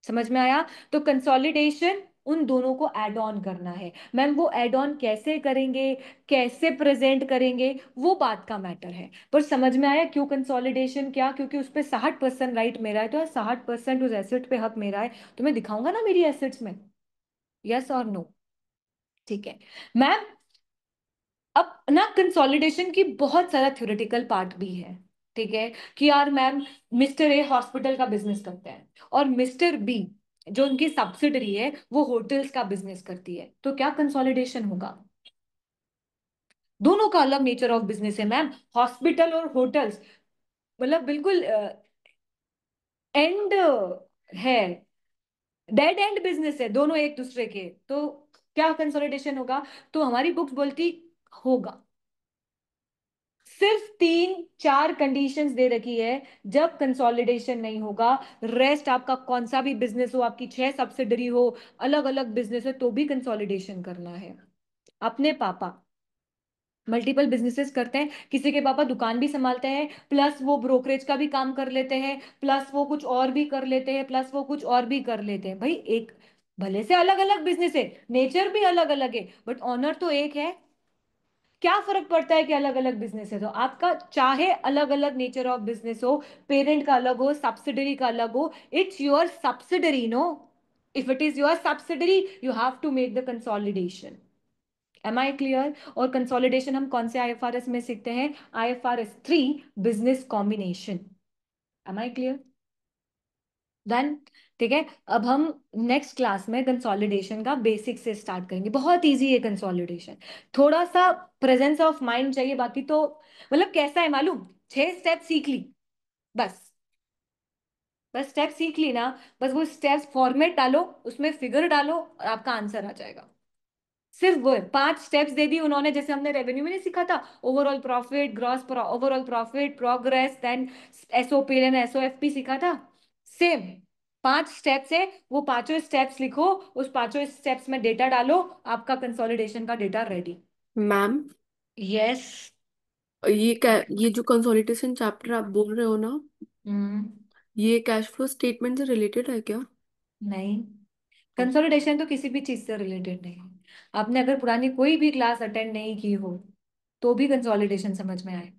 समझ में आया? तो कंसोलिडेशन उन दोनों को ऐड ऑन करना है। मैम वो ऐड ऑन कैसे करेंगे, कैसे प्रेजेंट करेंगे, वो बात का मैटर है। पर समझ में आया क्यों कंसोलिडेशन? क्या? क्योंकि उस पे 60% राइट मेरा है, तो 60% उस एसेट पे हक मेरा है, तो मैं दिखाऊंगा ना मेरी एसेट्स में। यस और नो? ठीक है मैम। अब ना कंसोलिडेशन की बहुत सारा थ्योरेटिकल पार्ट भी है। ठीक है कि यार मैम मिस्टर ए हॉस्पिटल का बिजनेस करते हैं और मिस्टर बी जो उनकी सब्सिडरी है वो होटल्स का बिजनेस करती है, तो क्या कंसोलिडेशन होगा? दोनों का अलग नेचर ऑफ बिजनेस है मैम। हॉस्पिटल और होटल्स मतलब बिल्कुल एंड है, डेड एंड बिजनेस है दोनों एक दूसरे के, तो क्या कंसोलिडेशन होगा? तो हमारी बुक्स बोलती होगा। सिर्फ 3-4 कंडीशंस दे रखी है जब कंसोलिडेशन नहीं होगा। रेस्ट आपका कौन सा भी बिजनेस हो, आपकी 6 सब्सिडरी हो, अलग अलग बिजनेस है, तो भी कंसोलिडेशन करना है। अपने पापा मल्टीपल बिजनेसेस करते हैं, किसी के पापा दुकान भी संभालते हैं, प्लस वो ब्रोकरेज का भी काम कर लेते हैं, प्लस वो कुछ और भी कर लेते हैं, प्लस वो कुछ और भी कर लेते हैं। भाई एक भले से अलग अलग बिजनेस है, नेचर भी अलग अलग है, बट ऑनर तो एक है। क्या फर्क पड़ता है कि अलग अलग बिजनेस है? तो आपका चाहे अलग अलग नेचर ऑफ बिजनेस हो, पेरेंट का अलग हो, सब्सिडरी का अलग हो, it's your subsidiary no. If it is your subsidiary you have to make the consolidation. Am I clear? और कंसोलिडेशन हम कौन से आईएफआरएस में सीखते हैं? IFRS 3 business combination. Am I clear? Done? ठीक है। अब हम नेक्स्ट क्लास में कंसोलिडेशन का बेसिक से स्टार्ट करेंगे। बहुत इजी है कंसोलिडेशन, थोड़ा सा प्रेजेंस ऑफ माइंड चाहिए, बाकी तो मतलब कैसा है मालूम, 6 स्टेप सीख ली बस। बस स्टेप सीख ली ना, बस वो स्टेप्स फॉर्मेट डालो, उसमें फिगर डालो और आपका आंसर आ जाएगा। सिर्फ वो 5 स्टेप्स दे दी उन्होंने, जैसे हमने रेवेन्यू में नहीं सीखा था, overall profit, gross overall profit, progress, then SOP and SOFP सीखा था। सेम 5 स्टेप्स है, वो पांचों स्टेप्स लिखो, उस पांचों स्टेप्स में डेटा डालो, आपका कंसोलिडेशन का डेटा रेडी। Ma'am, yes. ये जो कंसोलिडेशन चैप्टर आप बोल रहे हो ना, हम्म। ये कैश फ्लो स्टेटमेंट से रिलेटेड है क्या? नहीं, कंसोलिडेशन तो किसी भी चीज से रिलेटेड नहीं है। आपने अगर पुरानी कोई भी क्लास अटेंड नहीं की हो तो भी कंसोलिडेशन समझ में आए,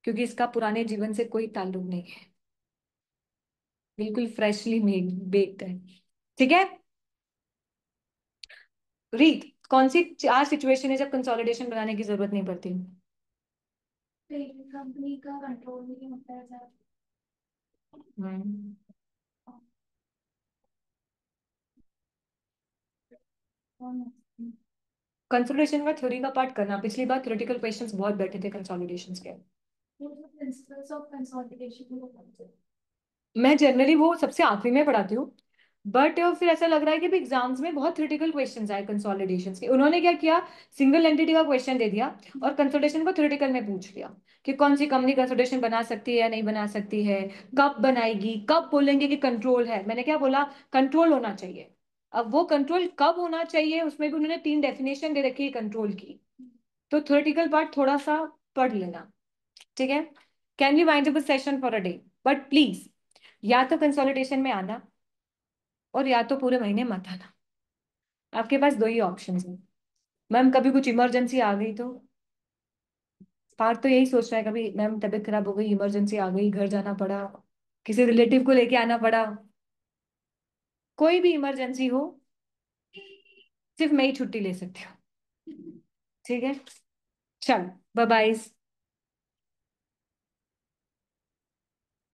क्योंकि इसका पुराने जीवन से कोई ताल्लुक नहीं है, बिल्कुल फ्रेशली मेड बेक्ड है। ठीक है। रीत, कौन सी 4 सिचुएशन है जब कंसोलिडेशन बनाने की जरूरत नहीं पड़ती? कंपनी का कंट्रोल नहीं होता है जब हम्म। कंसोलिडेशन का थ्योरी का पार्ट करना, पिछली बार थ्योरेटिकल क्वेश्चंस बहुत बैठे थे कंसोलिडेशन के। प्रिंसिपल्स ऑफ कंसोलिडेशन को पढ़ते हैं। मैं जनरली वो सबसे आखिरी में पढ़ाती हूँ, बट फिर ऐसा लग रहा है कि भी एग्जाम्स में बहुत थ्योरेटिकल क्वेश्चंस आए कंसोलिडेशन के। उन्होंने क्या किया, सिंगल एंटिटी का क्वेश्चन दे दिया और कंसोलिडेशन को थ्योरेटिकल में पूछ लिया कि कौन सी कंपनी कंसोलिडेशन बना सकती है या नहीं बना सकती है, कब बनाएगी, कब बोलेंगे कि कंट्रोल है। मैंने क्या बोला, कंट्रोल होना चाहिए। अब वो कंट्रोल कब होना चाहिए, उसमें भी उन्होंने 3 डेफिनेशन दे रखी है कंट्रोल की। तो थ्योरेटिकल पार्ट थोड़ा सा पढ़ लेना। ठीक है। Can you wind up session for a day, but please या तो कंसोलिडेशन में आना और या तो पूरे महीने मत आना। आपके पास 2 ही ऑप्शन हैं। मैम कभी कुछ इमरजेंसी आ गई तो पार्थ तो यही सोच रहा है, कभी मैम तबीयत खराब हो गई, इमरजेंसी आ गई, घर जाना पड़ा, किसी रिलेटिव को लेके आना पड़ा, कोई भी इमरजेंसी हो, सिर्फ मैं ही छुट्टी ले सकती हूँ। ठीक है। चल बाय बाय।